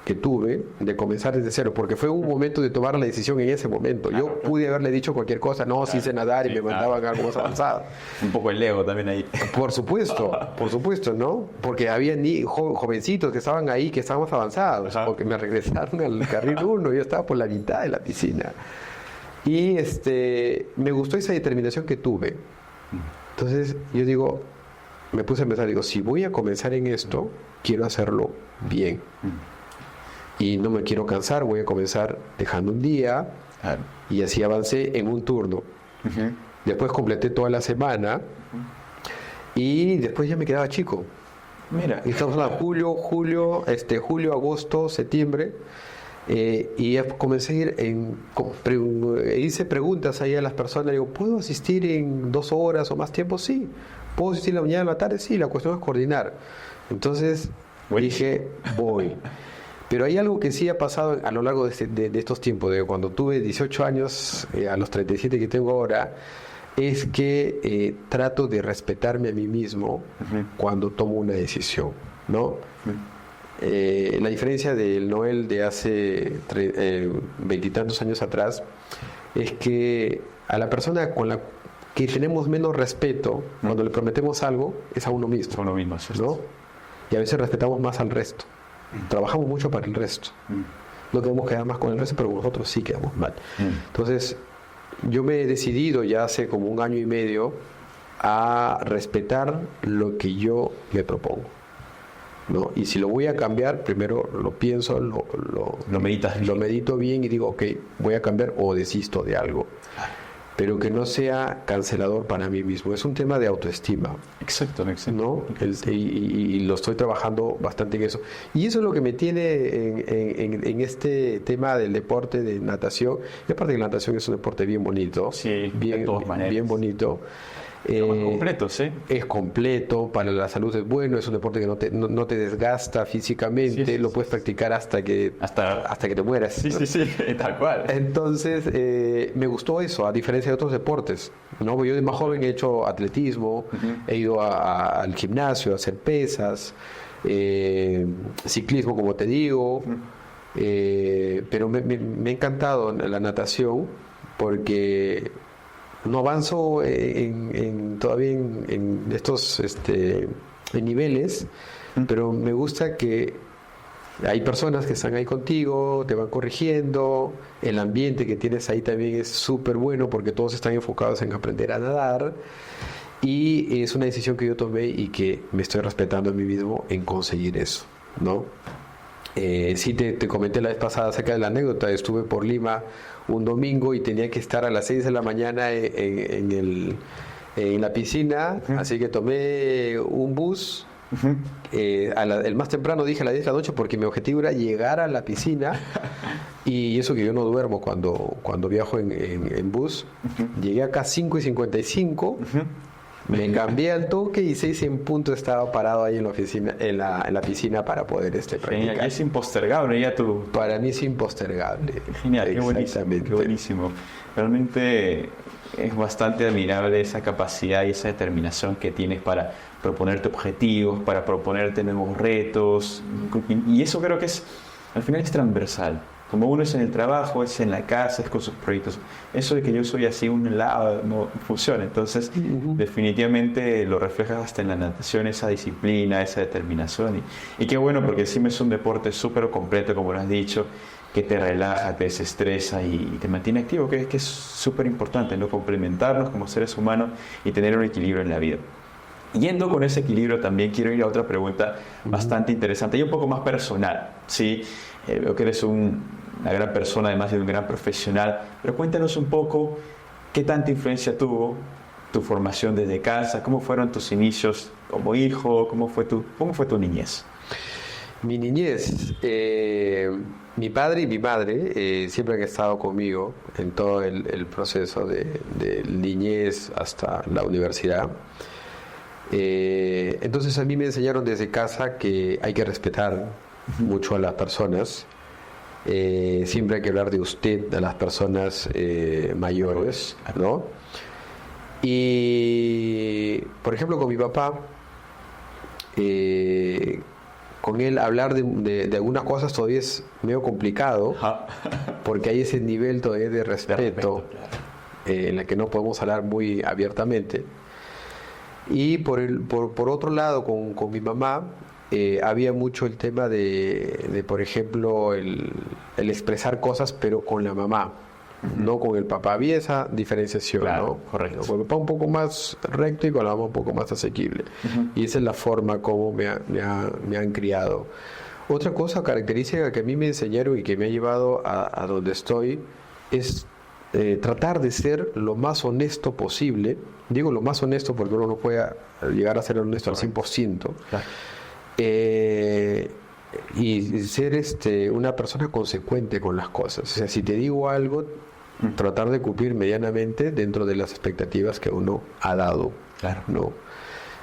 que tuve de comenzar desde cero, porque fue un momento de tomar la decisión en ese momento. Yo pude haberle dicho cualquier cosa, no, sí sé nadar, y me mandaban algo más avanzado. Un poco el ego también ahí. Por supuesto, ¿no? Porque había jovencitos que estaban ahí, que estábamos avanzados, porque me regresaron al carril 1, yo estaba por la mitad de la piscina. Y me gustó esa determinación que tuve. Entonces yo digo, me puse a pensar, si voy a comenzar en esto, quiero hacerlo bien. Y no me quiero cansar, voy a comenzar dejando un día, y así avancé en un turno. Después completé toda la semana, y después ya me quedaba chico. Mira. Estamos hablando de julio, agosto, septiembre, y ya comencé a ir hice preguntas ahí a las personas, digo, ¿puedo asistir en 2 horas o más tiempo? Sí. ¿Puedo asistir en la mañana o en la tarde? Sí, la cuestión es coordinar. Entonces dije, voy. Pero hay algo que sí ha pasado a lo largo de estos tiempos, de cuando tuve 18 años a los 37 que tengo ahora, es que trato de respetarme a mí mismo cuando tomo una decisión, ¿no? La diferencia del Noel de hace 20 y tantos años atrás es que a la persona con la que tenemos menos respeto cuando le prometemos algo es a uno mismo, ¿no? Y a veces respetamos más al resto. Trabajamos mucho para el resto. No queremos quedar más con el resto, pero nosotros sí quedamos mal. Entonces, yo me he decidido ya hace como 1 año y medio a respetar lo que yo me propongo, ¿no? Y si lo voy a cambiar, primero lo pienso, lo medito bien y digo, ok, voy a cambiar o desisto de algo. pero que no sea cancelador para mí mismo. Es un tema de autoestima. Exacto. ¿No? Y lo estoy trabajando bastante en eso. Y eso es lo que me tiene en este tema del deporte de natación. Y aparte que la natación es un deporte bien bonito. Sí, bien, de todas maneras. Bien bonito. Más completo, ¿sí? Es completo, para la salud es bueno, es un deporte que no te desgasta físicamente, Sí. Lo puedes practicar hasta que te mueras. Sí, tal cual. Entonces, me gustó eso, a diferencia de otros deportes, ¿no? Yo de más joven he hecho atletismo, he ido al gimnasio a hacer pesas, ciclismo, como te digo, pero me ha encantado la natación porque no avanzo todavía en estos en niveles, pero me gusta que hay personas que están ahí contigo, te van corrigiendo, el ambiente que tienes ahí también es súper bueno porque todos están enfocados en aprender a nadar, y es una decisión que yo tomé y que me estoy respetando a mí mismo en conseguir eso, ¿no? Sí, te comenté la vez pasada acerca de la anécdota. Estuve por Lima un domingo y tenía que estar a las 6 de la mañana en la piscina, así que tomé un bus. El más temprano dije a las 10 de la noche porque mi objetivo era llegar a la piscina, y eso que yo no duermo cuando viajo en bus. Llegué acá a 5:55. Me cambié al toque y 6 en punto estaba parado ahí en la oficina, en la piscina, para poder practicar. Es impostergable ya tu... Para mí es impostergable. Genial, qué buenísimo. Realmente es bastante admirable esa capacidad y esa determinación que tienes para proponerte objetivos, para proponerte nuevos retos. Y eso creo que al final es transversal. Como uno es en el trabajo, es en la casa, es con sus proyectos. Eso de que yo soy así un lado no funciona. Entonces, definitivamente lo reflejas hasta en la natación, esa disciplina, esa determinación. Y qué bueno, porque encima es un deporte súper completo, como lo has dicho, que te relaja, te desestresa y te mantiene activo, que es súper importante, ¿no? Complementarnos como seres humanos y tener un equilibrio en la vida. Yendo con ese equilibrio, también quiero ir a otra pregunta bastante interesante y un poco más personal, ¿sí? Veo que eres una gran persona, además de un gran profesional, pero cuéntanos un poco qué tanta influencia tuvo tu formación desde casa, cómo fueron tus inicios como hijo, cómo fue tu niñez. Mi niñez, mi padre y mi madre siempre han estado conmigo en todo el proceso de niñez hasta la universidad. Entonces a mí me enseñaron desde casa que hay que respetar mucho a las personas. Siempre hay que hablar de usted a las personas mayores, ¿no? Y por ejemplo con mi papá, con él hablar de algunas cosas todavía es medio complicado, porque hay ese nivel todavía de respeto, en el que no podemos hablar muy abiertamente. Y por otro lado, con mi mamá, había mucho el tema de por ejemplo, el expresar cosas, pero con la mamá, no con el papá. Había esa diferenciación, claro, ¿no? Correcto. Con el papá un poco más recto y con la mamá un poco más asequible. Y esa es la forma como me han criado. Otra cosa característica que a mí me enseñaron y que me ha llevado a donde estoy es tratar de ser lo más honesto posible. Digo lo más honesto porque uno no puede llegar a ser honesto al 100%. Claro. Y ser una persona consecuente con las cosas. O sea, si te digo algo, tratar de cumplir medianamente dentro de las expectativas que uno ha dado. Claro. ¿No?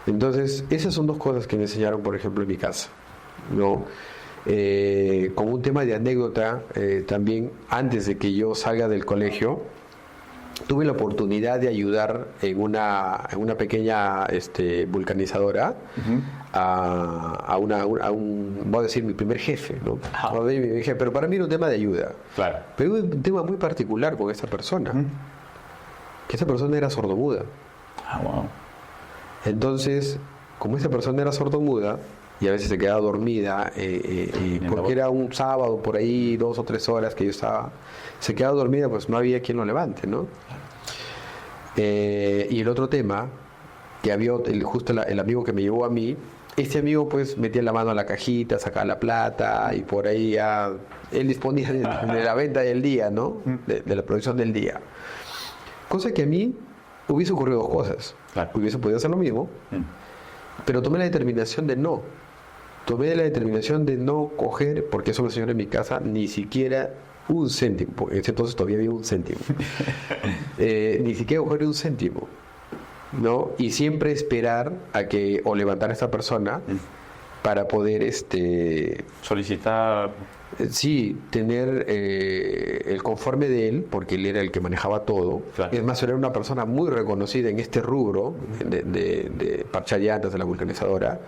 Entonces, esas son dos cosas que me enseñaron, por ejemplo, en mi casa, ¿no? Como un tema de anécdota, también antes de que yo salga del colegio, tuve la oportunidad de ayudar en una pequeña vulcanizadora voy a decir, mi primer jefe, ¿no? Pero para mí era un tema de ayuda. Claro. Pero hubo un tema muy particular con esta persona, que esa persona era sordomuda. Wow. Entonces, como esa persona era sordomuda y a veces se quedaba dormida, porque era un sábado por ahí, 2 o 3 horas que yo estaba, se quedaba dormida, pues no había quien lo levante, ¿no? Y el otro tema, que había justo el amigo que me llevó a mí, este amigo pues metía la mano a la cajita, sacaba la plata y por ahí él disponía de la venta del día, ¿no? De la producción del día. Cosa que a mí hubiese ocurrido dos cosas. Claro. Hubiese podido hacer lo mismo, pero tomé la determinación de no. Tomé la determinación de no coger, porque eso me enseñó en mi casa, ni siquiera un céntimo. En ese entonces todavía había un céntimo. Ni siquiera coger un céntimo, ¿no? Y siempre esperar a que o levantar a esta persona para poder solicitar. Sí, tener el conforme de él, porque él era el que manejaba todo. Claro. Es más, era una persona muy reconocida en este rubro de parchar llantas, de la vulcanizadora.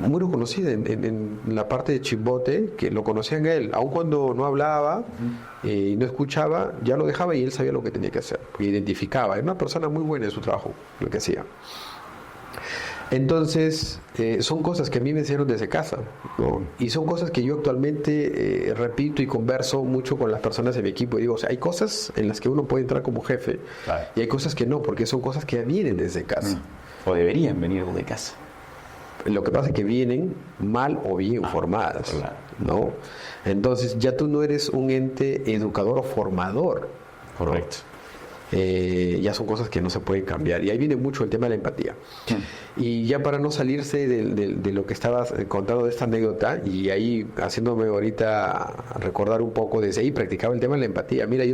Muy reconocida en la parte de Chimbote, que lo conocían a él, aun cuando no hablaba y no escuchaba, ya lo dejaba y él sabía lo que tenía que hacer, porque identificaba. Era una persona muy buena en su trabajo, lo que hacía. Entonces, son cosas que a mí me enseñaron desde casa, ¿no? Y son cosas que yo actualmente repito y converso mucho con las personas de mi equipo. Y digo, o sea, hay cosas en las que uno puede entrar como jefe, claro, y hay cosas que no, porque son cosas que vienen desde casa. O deberían venir desde casa. Lo que pasa es que vienen mal o bien formadas, claro, ¿no? Entonces, ya tú no eres un ente educador o formador. Correcto. Ya son cosas que no se pueden cambiar, y ahí viene mucho el tema de la empatía. Y ya para no salirse de lo que estabas contando de esta anécdota, y ahí haciéndome ahorita recordar un poco, desde ahí practicaba el tema de la empatía. Mira,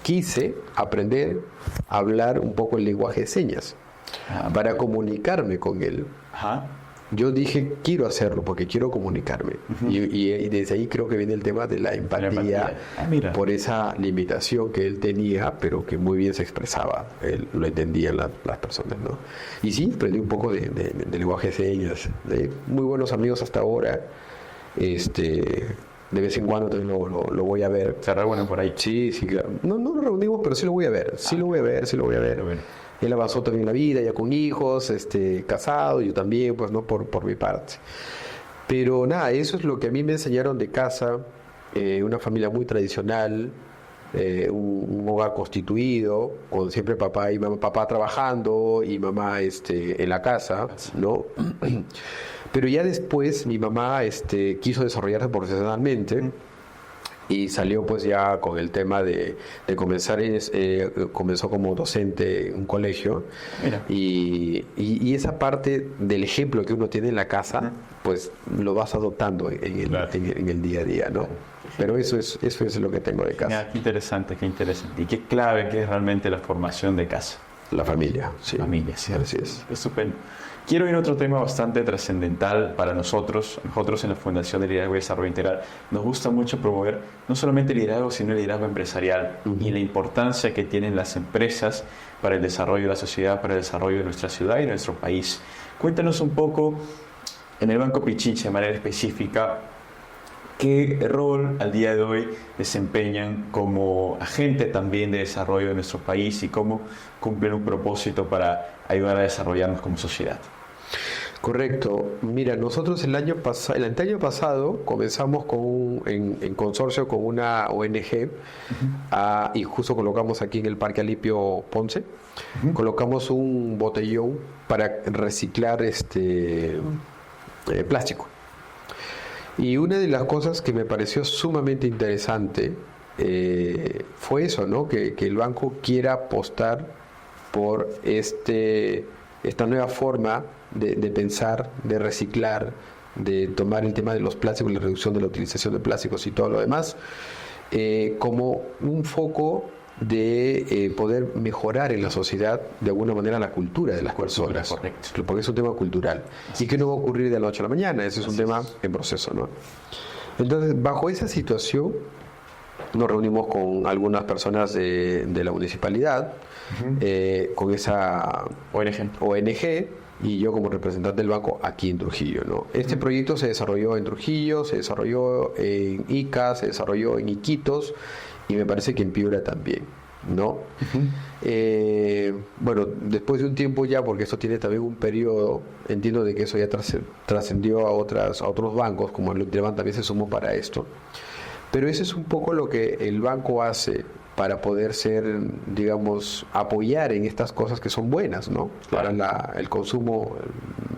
quise aprender a hablar un poco el lenguaje de señas para comunicarme con él. Ajá. Yo dije, quiero hacerlo porque quiero comunicarme. Y desde ahí creo que viene el tema de la empatía, por esa limitación que él tenía, pero que muy bien se expresaba. Él lo entendían las personas, ¿no? Y sí, aprendí un poco de lenguaje de señas. De muy buenos amigos hasta ahora. De vez en cuando también lo voy a ver. ¿Se reúnen por ahí? Sí, claro. No nos reunimos, pero sí lo voy a ver. Sí lo voy a ver. Bueno. Él avanzó también en la vida, ya con hijos, casado, yo también, pues no por mi parte. Pero nada, eso es lo que a mí me enseñaron de casa, una familia muy tradicional, un hogar constituido, con siempre papá y mamá, papá trabajando y mamá en la casa, ¿no? Pero ya después mi mamá quiso desarrollarse profesionalmente. Y salió pues ya con el tema de comenzar, comenzó como docente en un colegio. Y esa parte del ejemplo que uno tiene en la casa, pues lo vas adoptando en el día a día, ¿no? Pero eso es lo que tengo de casa. Qué interesante. Y qué clave que es realmente la formación de casa. La familia, sí. Familia, sí. Así es. Estupendo. Quiero ir a otro tema bastante trascendental para nosotros. Nosotros en la Fundación de Liderazgo y Desarrollo Integral nos gusta mucho promover no solamente el liderazgo, sino el liderazgo empresarial y la importancia que tienen las empresas para el desarrollo de la sociedad, para el desarrollo de nuestra ciudad y de nuestro país. Cuéntanos un poco, en el Banco Pichincha de manera específica, ¿qué rol al día de hoy desempeñan como agente también de desarrollo de nuestro país y cómo cumplen un propósito para ayudar a desarrollarnos como sociedad? Correcto. Mira, nosotros el año pasado comenzamos en consorcio con una ONG y justo colocamos aquí en el Parque Alipio Ponce, colocamos un botellón para reciclar plástico. Y una de las cosas que me pareció sumamente interesante fue eso, ¿no? Que el banco quiera apostar por esta nueva forma de pensar, de reciclar, de tomar el tema de los plásticos, la reducción de la utilización de plásticos y todo lo demás, como un foco de poder mejorar en la sociedad de alguna manera la cultura de las personas. Correcto. Porque es un tema cultural y que no va a ocurrir de la noche a la mañana, ese es un tema en proceso, ¿no? Entonces, bajo esa situación nos reunimos con algunas personas de la municipalidad, con esa ONG y yo como representante del banco aquí en Trujillo, ¿no? Este proyecto se desarrolló en Trujillo, se desarrolló en Ica, se desarrolló en Iquitos y me parece que en Piura también, ¿no? Bueno, después de un tiempo ya, porque esto tiene también un periodo, entiendo de que eso ya trascendió a otros bancos, como el Interbank también se sumó para esto. Pero eso es un poco lo que el banco hace para poder digamos, apoyar en estas cosas que son buenas, ¿no? Claro. Para el consumo,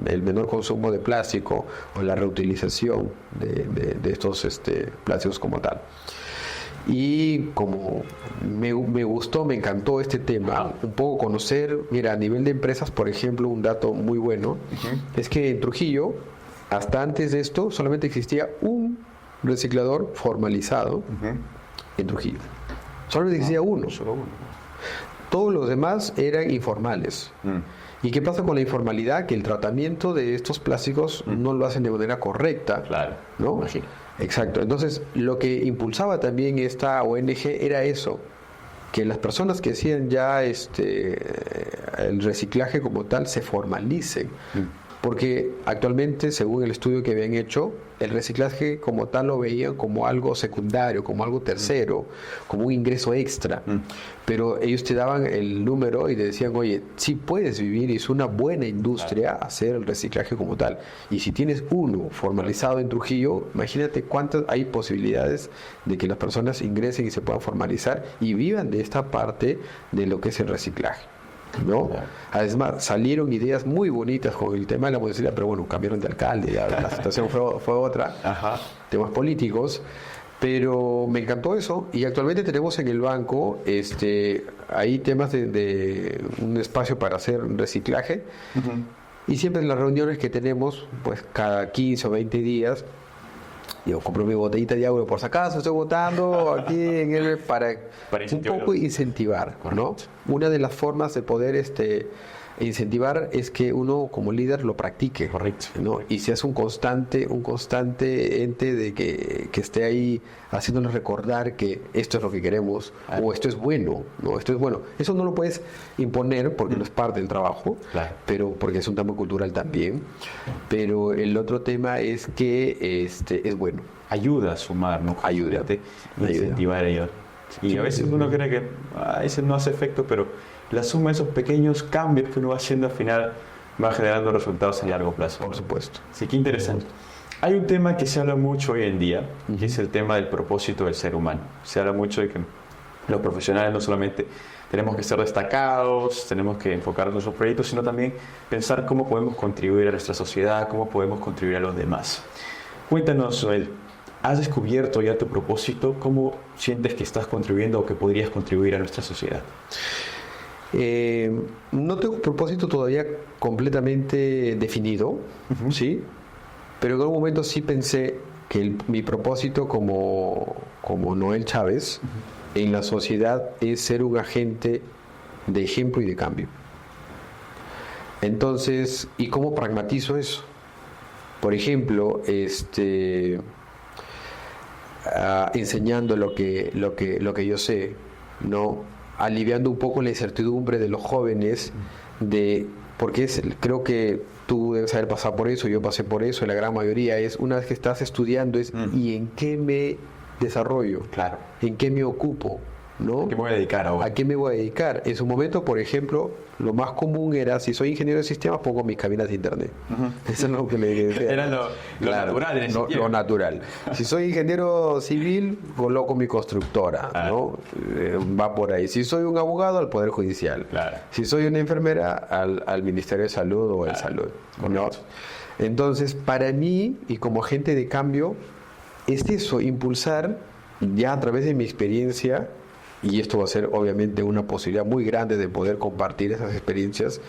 el menor consumo de plástico o la reutilización de estos plásticos como tal. Y como me gustó, me encantó este tema, un poco conocer, mira, a nivel de empresas, por ejemplo, un dato muy bueno, es que en Trujillo, hasta antes de esto, solamente existía un reciclador formalizado en Trujillo. Solamente existía uno. Solo uno. Todos los demás eran informales. ¿Y qué pasa con la informalidad? Que el tratamiento de estos plásticos no lo hacen de manera correcta. Claro, ¿no? imagino. Exacto. Entonces, lo que impulsaba también esta ONG era eso, que las personas que hacían ya el reciclaje como tal se formalicen. Porque actualmente, según el estudio que habían hecho, el reciclaje como tal lo veían como algo secundario, como algo tercero, como un ingreso extra. Pero ellos te daban el número y te decían, oye, sí puedes vivir, y es una buena industria hacer el reciclaje como tal. Y si tienes uno formalizado en Trujillo, imagínate cuántas hay posibilidades de que las personas ingresen y se puedan formalizar y vivan de esta parte de lo que es el reciclaje, ¿no? Además, salieron ideas muy bonitas con el tema de la municipalidad, pero bueno, cambiaron de alcalde, ya la situación fue otra, temas políticos, pero me encantó eso. Y actualmente tenemos en el banco hay temas de un espacio para hacer reciclaje, y siempre en las reuniones que tenemos, pues cada 15 o 20 días, yo compro mi botellita de agua por si acaso estoy votando aquí para un poco incentivar, ¿no? Una de las formas de poder incentivar es que uno como líder lo practique, correcto, ¿no? Y seas un constante ente de que esté ahí haciéndonos recordar que esto es lo que queremos, o esto es bueno, ¿no? Esto es bueno. Eso no lo puedes imponer porque no es parte del trabajo, pero porque es un tema cultural también. Pero el otro tema es que es bueno. Ayuda a sumar, ¿no? Ayuda. Incentivar ello. Y a veces uno cree que a veces no hace efecto, pero la suma de esos pequeños cambios que uno va haciendo al final va generando resultados a largo plazo. Por supuesto. Sí, qué interesante. Hay un tema que se habla mucho hoy en día, que es el tema del propósito del ser humano. Se habla mucho de que los profesionales no solamente tenemos que ser destacados, tenemos que enfocar nuestros proyectos, sino también pensar cómo podemos contribuir a nuestra sociedad, cómo podemos contribuir a los demás. Cuéntanos, Noel, ¿has descubierto ya tu propósito? ¿Cómo sientes que estás contribuyendo o que podrías contribuir a nuestra sociedad? No tengo un propósito todavía completamente definido, ¿sí? Pero en algún momento sí pensé que mi propósito como Noel Chávez en la sociedad es ser un agente de ejemplo y de cambio. Entonces, ¿y cómo pragmatizo eso? Por ejemplo, enseñando lo que yo sé, ¿no? Aliviando un poco la incertidumbre de los jóvenes, porque creo que tú debes haber pasado por eso, yo pasé por eso, la gran mayoría es, una vez que estás estudiando, ¿y en qué me desarrollo? Claro. ¿En qué me ocupo? ¿No? ¿A qué me voy a dedicar ahora? ¿A qué me voy a dedicar? En su momento, por ejemplo, lo más común era, si soy ingeniero de sistemas, pongo mis cabinas de internet. Eso es lo que le decía. Era lo natural en ese tiempo. Lo natural. Si soy ingeniero civil, coloco mi constructora, ¿no? Va por ahí. Si soy un abogado, al Poder Judicial. Claro. Si soy una enfermera, al Ministerio de Salud o el Salud, ¿no? Entonces, para mí, y como agente de cambio, es eso, impulsar, ya a través de mi experiencia, y esto va a ser obviamente una posibilidad muy grande de poder compartir esas experiencias,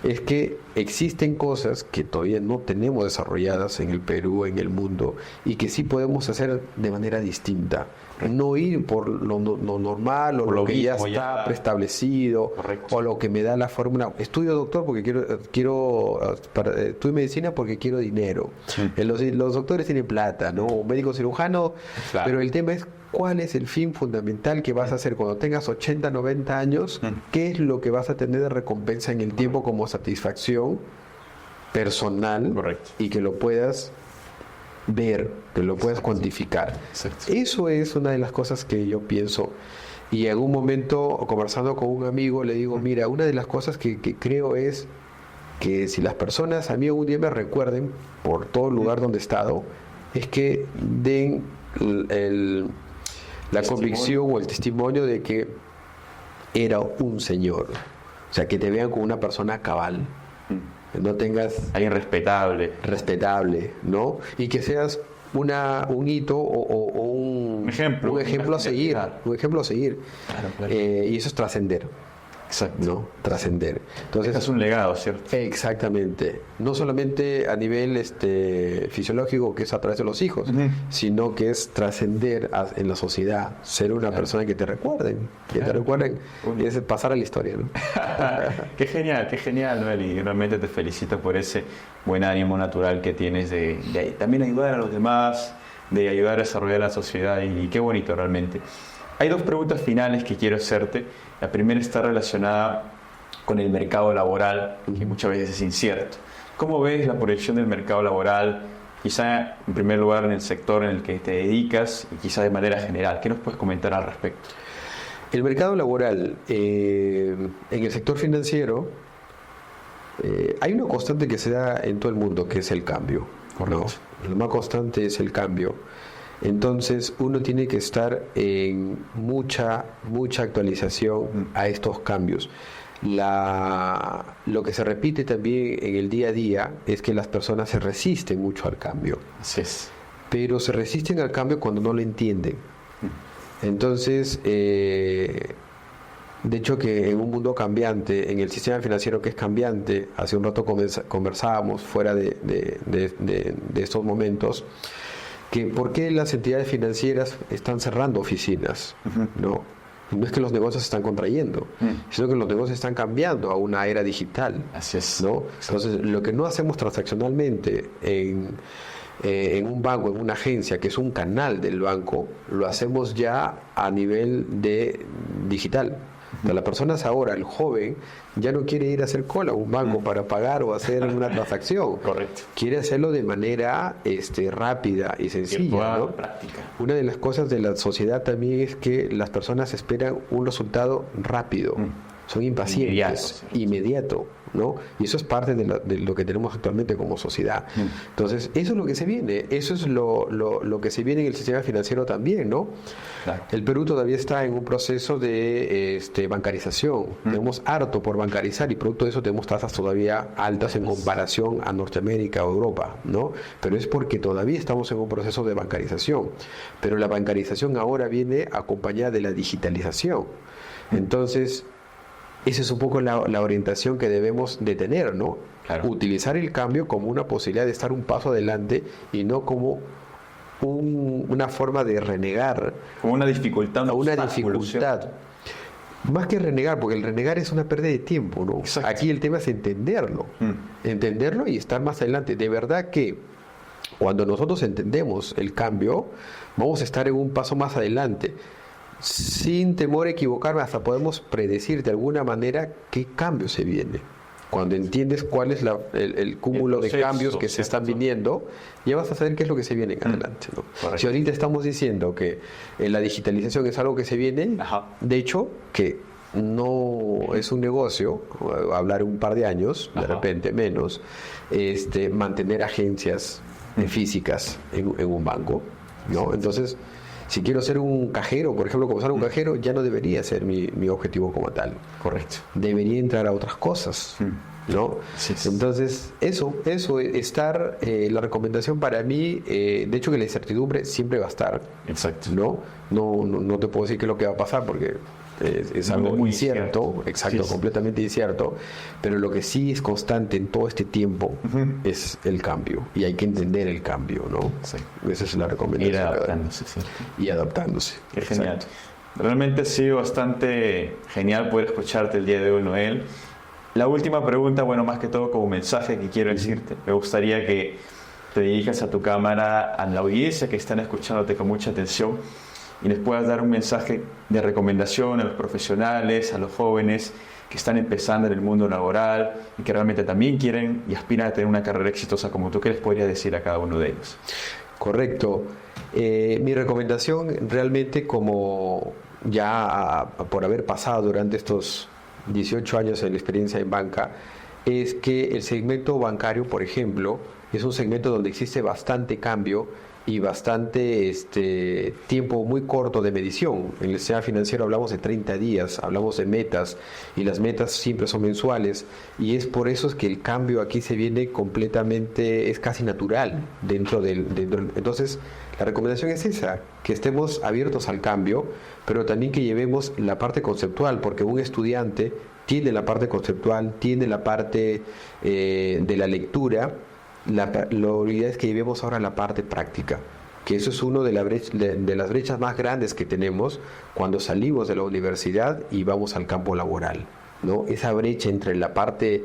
es que existen cosas que todavía no tenemos desarrolladas en el Perú, en el mundo, y que sí podemos hacer de manera distinta. No ir por lo normal o lo que ya está preestablecido. Correcto. O lo que me da la fórmula. Estudio doctor porque estudio medicina porque quiero dinero. Los doctores tienen plata, ¿no? O médico cirujano, pero el tema es cuál es el fin fundamental que vas a hacer cuando tengas 80, 90 años, qué es lo que vas a tener de recompensa en el tiempo como satisfacción personal. Correcto. Y que lo puedas ver, que lo puedas cuantificar. Exacto. Eso es una de las cosas que yo pienso. Y en algún momento, conversando con un amigo, le digo, mira, una de las cosas que creo es que si las personas a mí algún día me recuerden por todo el lugar donde he estado, es que den la convicción o el testimonio de que era un señor. O sea, que te vean como una persona cabal. No tengas... Alguien respetable, ¿no? Y que seas un hito o un ejemplo a seguir. Claro. Un ejemplo a seguir. Claro. Y eso es trascender. Exacto. ¿No? Trascender. Entonces, es un legado, ¿cierto? Exactamente. No solamente a nivel fisiológico, que es a través de los hijos, sino que es trascender en la sociedad, ser una persona que te recuerden. Que te recuerden es pasar a la historia, ¿no? Qué genial, Noel, y realmente te felicito por ese buen ánimo natural que tienes de también ayudar a los demás, de ayudar a desarrollar la sociedad, y qué bonito realmente. Hay 2 preguntas finales que quiero hacerte. La primera está relacionada con el mercado laboral, que muchas veces es incierto. ¿Cómo ves la proyección del mercado laboral, quizá en primer lugar en el sector en el que te dedicas y quizá de manera general? ¿Qué nos puedes comentar al respecto? El mercado laboral, en el sector financiero, hay una constante que se da en todo el mundo, que es el cambio. Correcto. ¿No? Lo más constante es el cambio. Entonces uno tiene que estar en mucha actualización a estos cambios. Lo que se repite también en el día a día es que las personas se resisten mucho al cambio. Así es. Pero se resisten al cambio cuando no lo entienden. Entonces, de hecho, que en un mundo cambiante, en el sistema financiero que es cambiante, hace un rato conversábamos fuera de estos momentos, que por qué las entidades financieras están cerrando oficinas, ¿no? No es que los negocios se están contrayendo, sino que los negocios están cambiando a una era digital. Así es. ¿No? Entonces, lo que no hacemos transaccionalmente en un banco, en una agencia, que es un canal del banco, lo hacemos ya a nivel de digital. Las personas ahora, el joven, ya no quiere ir a hacer cola a un banco para pagar o hacer una transacción. Correcto. Quiere hacerlo de manera rápida y sencilla, ¿no? Práctica. Una de las cosas de la sociedad también es que las personas esperan un resultado rápido. Son impacientes, inmediato, ¿no? Y eso es parte de lo que tenemos actualmente como sociedad. Entonces, eso es lo que se viene, eso es lo que se viene en el sistema financiero también, ¿no? Claro. El Perú todavía está en un proceso de bancarización. Tenemos harto por bancarizar y producto de eso tenemos tasas todavía altas en comparación a Norteamérica o Europa, ¿no? Pero es porque todavía estamos en un proceso de bancarización. Pero la bancarización ahora viene acompañada de la digitalización. Entonces, esa es un poco la orientación que debemos de tener, ¿no? Claro. Utilizar el cambio como una posibilidad de estar un paso adelante y no como una forma de renegar. Como una dificultad. Una dificultad. Más que renegar, porque el renegar es una pérdida de tiempo, ¿no? Exacto. Aquí el tema es entenderlo. Entenderlo y estar más adelante. De verdad que cuando nosotros entendemos el cambio, vamos a estar en un paso más adelante. Sin temor a equivocarme, hasta podemos predecir de alguna manera qué cambio se viene. Cuando entiendes cuál es el cúmulo de cambios que se están viniendo, ya vas a saber qué es lo que se viene en adelante, ¿no? Si ahorita estamos diciendo que la digitalización es algo que se viene, de hecho, que no es un negocio, hablar un par de años, de repente menos, mantener agencias físicas en un banco, ¿no? Entonces, si quiero ser un cajero, por ejemplo, comenzar un cajero, ya no debería ser mi objetivo como tal. Correcto. Debería entrar a otras cosas, ¿no? Sí. Entonces, eso, estar, la recomendación para mí, de hecho que la incertidumbre siempre va a estar. Exacto. No te puedo decir qué es lo que va a pasar porque es algo muy incierto, exacto, sí, completamente incierto, pero lo que sí es constante en todo este tiempo es el cambio, y hay que entender el cambio, ¿no? Sí. Esa es la recomendación. Ir adaptándose, ¿cierto? Y adaptándose. Qué genial. Realmente ha sido bastante genial poder escucharte el día de hoy, Noel. La última pregunta, bueno, más que todo como mensaje que quiero decirte, me gustaría que te dediques a tu cámara, a la audiencia que están escuchándote con mucha atención, y les puedas dar un mensaje de recomendación a los profesionales, a los jóvenes que están empezando en el mundo laboral y que realmente también quieren y aspiran a tener una carrera exitosa como tú. ¿Qué les podrías decir a cada uno de ellos? Correcto. Mi recomendación realmente, como ya por haber pasado durante estos 18 años en la experiencia en banca, es que el segmento bancario, por ejemplo, es un segmento donde existe bastante cambio y bastante tiempo muy corto de medición. En el sistema financiero hablamos de 30 días, hablamos de metas, y las metas siempre son mensuales, y es por eso es que el cambio aquí se viene completamente, es casi natural entonces la recomendación es esa, que estemos abiertos al cambio, pero también que llevemos la parte conceptual, porque un estudiante tiene la parte conceptual, tiene la parte de la lectura. La idea es que llevemos ahora la parte práctica, que eso es uno de las brechas más grandes que tenemos cuando salimos de la universidad y vamos al campo laboral, ¿no? Esa brecha entre la parte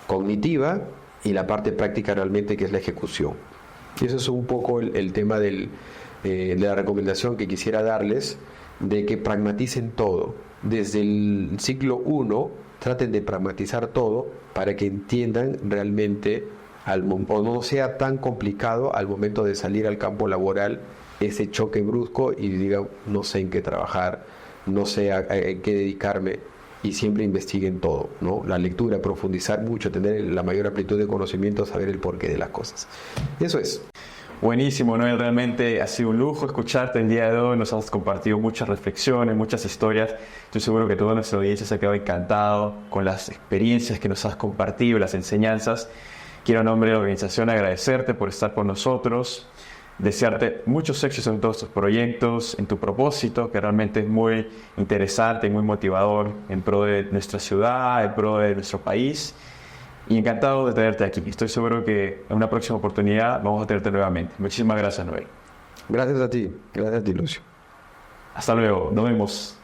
cognitiva y la parte práctica realmente, que es la ejecución. Y eso es un poco el tema de la recomendación que quisiera darles, de que pragmaticen todo. Desde el ciclo 1 traten de pragmatizar todo para que entiendan realmente o no sea tan complicado al momento de salir al campo laboral ese choque brusco y diga, no sé en qué trabajar, no sé a qué dedicarme, y siempre investiguen todo, ¿no? La lectura, profundizar mucho, tener la mayor amplitud de conocimiento, saber el porqué de las cosas. Eso es. Buenísimo, Noel, realmente ha sido un lujo escucharte el día de hoy. Nos has compartido muchas reflexiones, muchas historias. Estoy seguro que toda nuestra audiencia se ha quedado encantado con las experiencias que nos has compartido, las enseñanzas. Quiero, en nombre de la organización, agradecerte por estar con nosotros, desearte muchos éxitos en todos tus proyectos, en tu propósito, que realmente es muy interesante y muy motivador en pro de nuestra ciudad, en pro de nuestro país. Y encantado de tenerte aquí. Estoy seguro que en una próxima oportunidad vamos a tenerte nuevamente. Muchísimas gracias, Noel. Gracias a ti, Lucio. Hasta luego, nos vemos.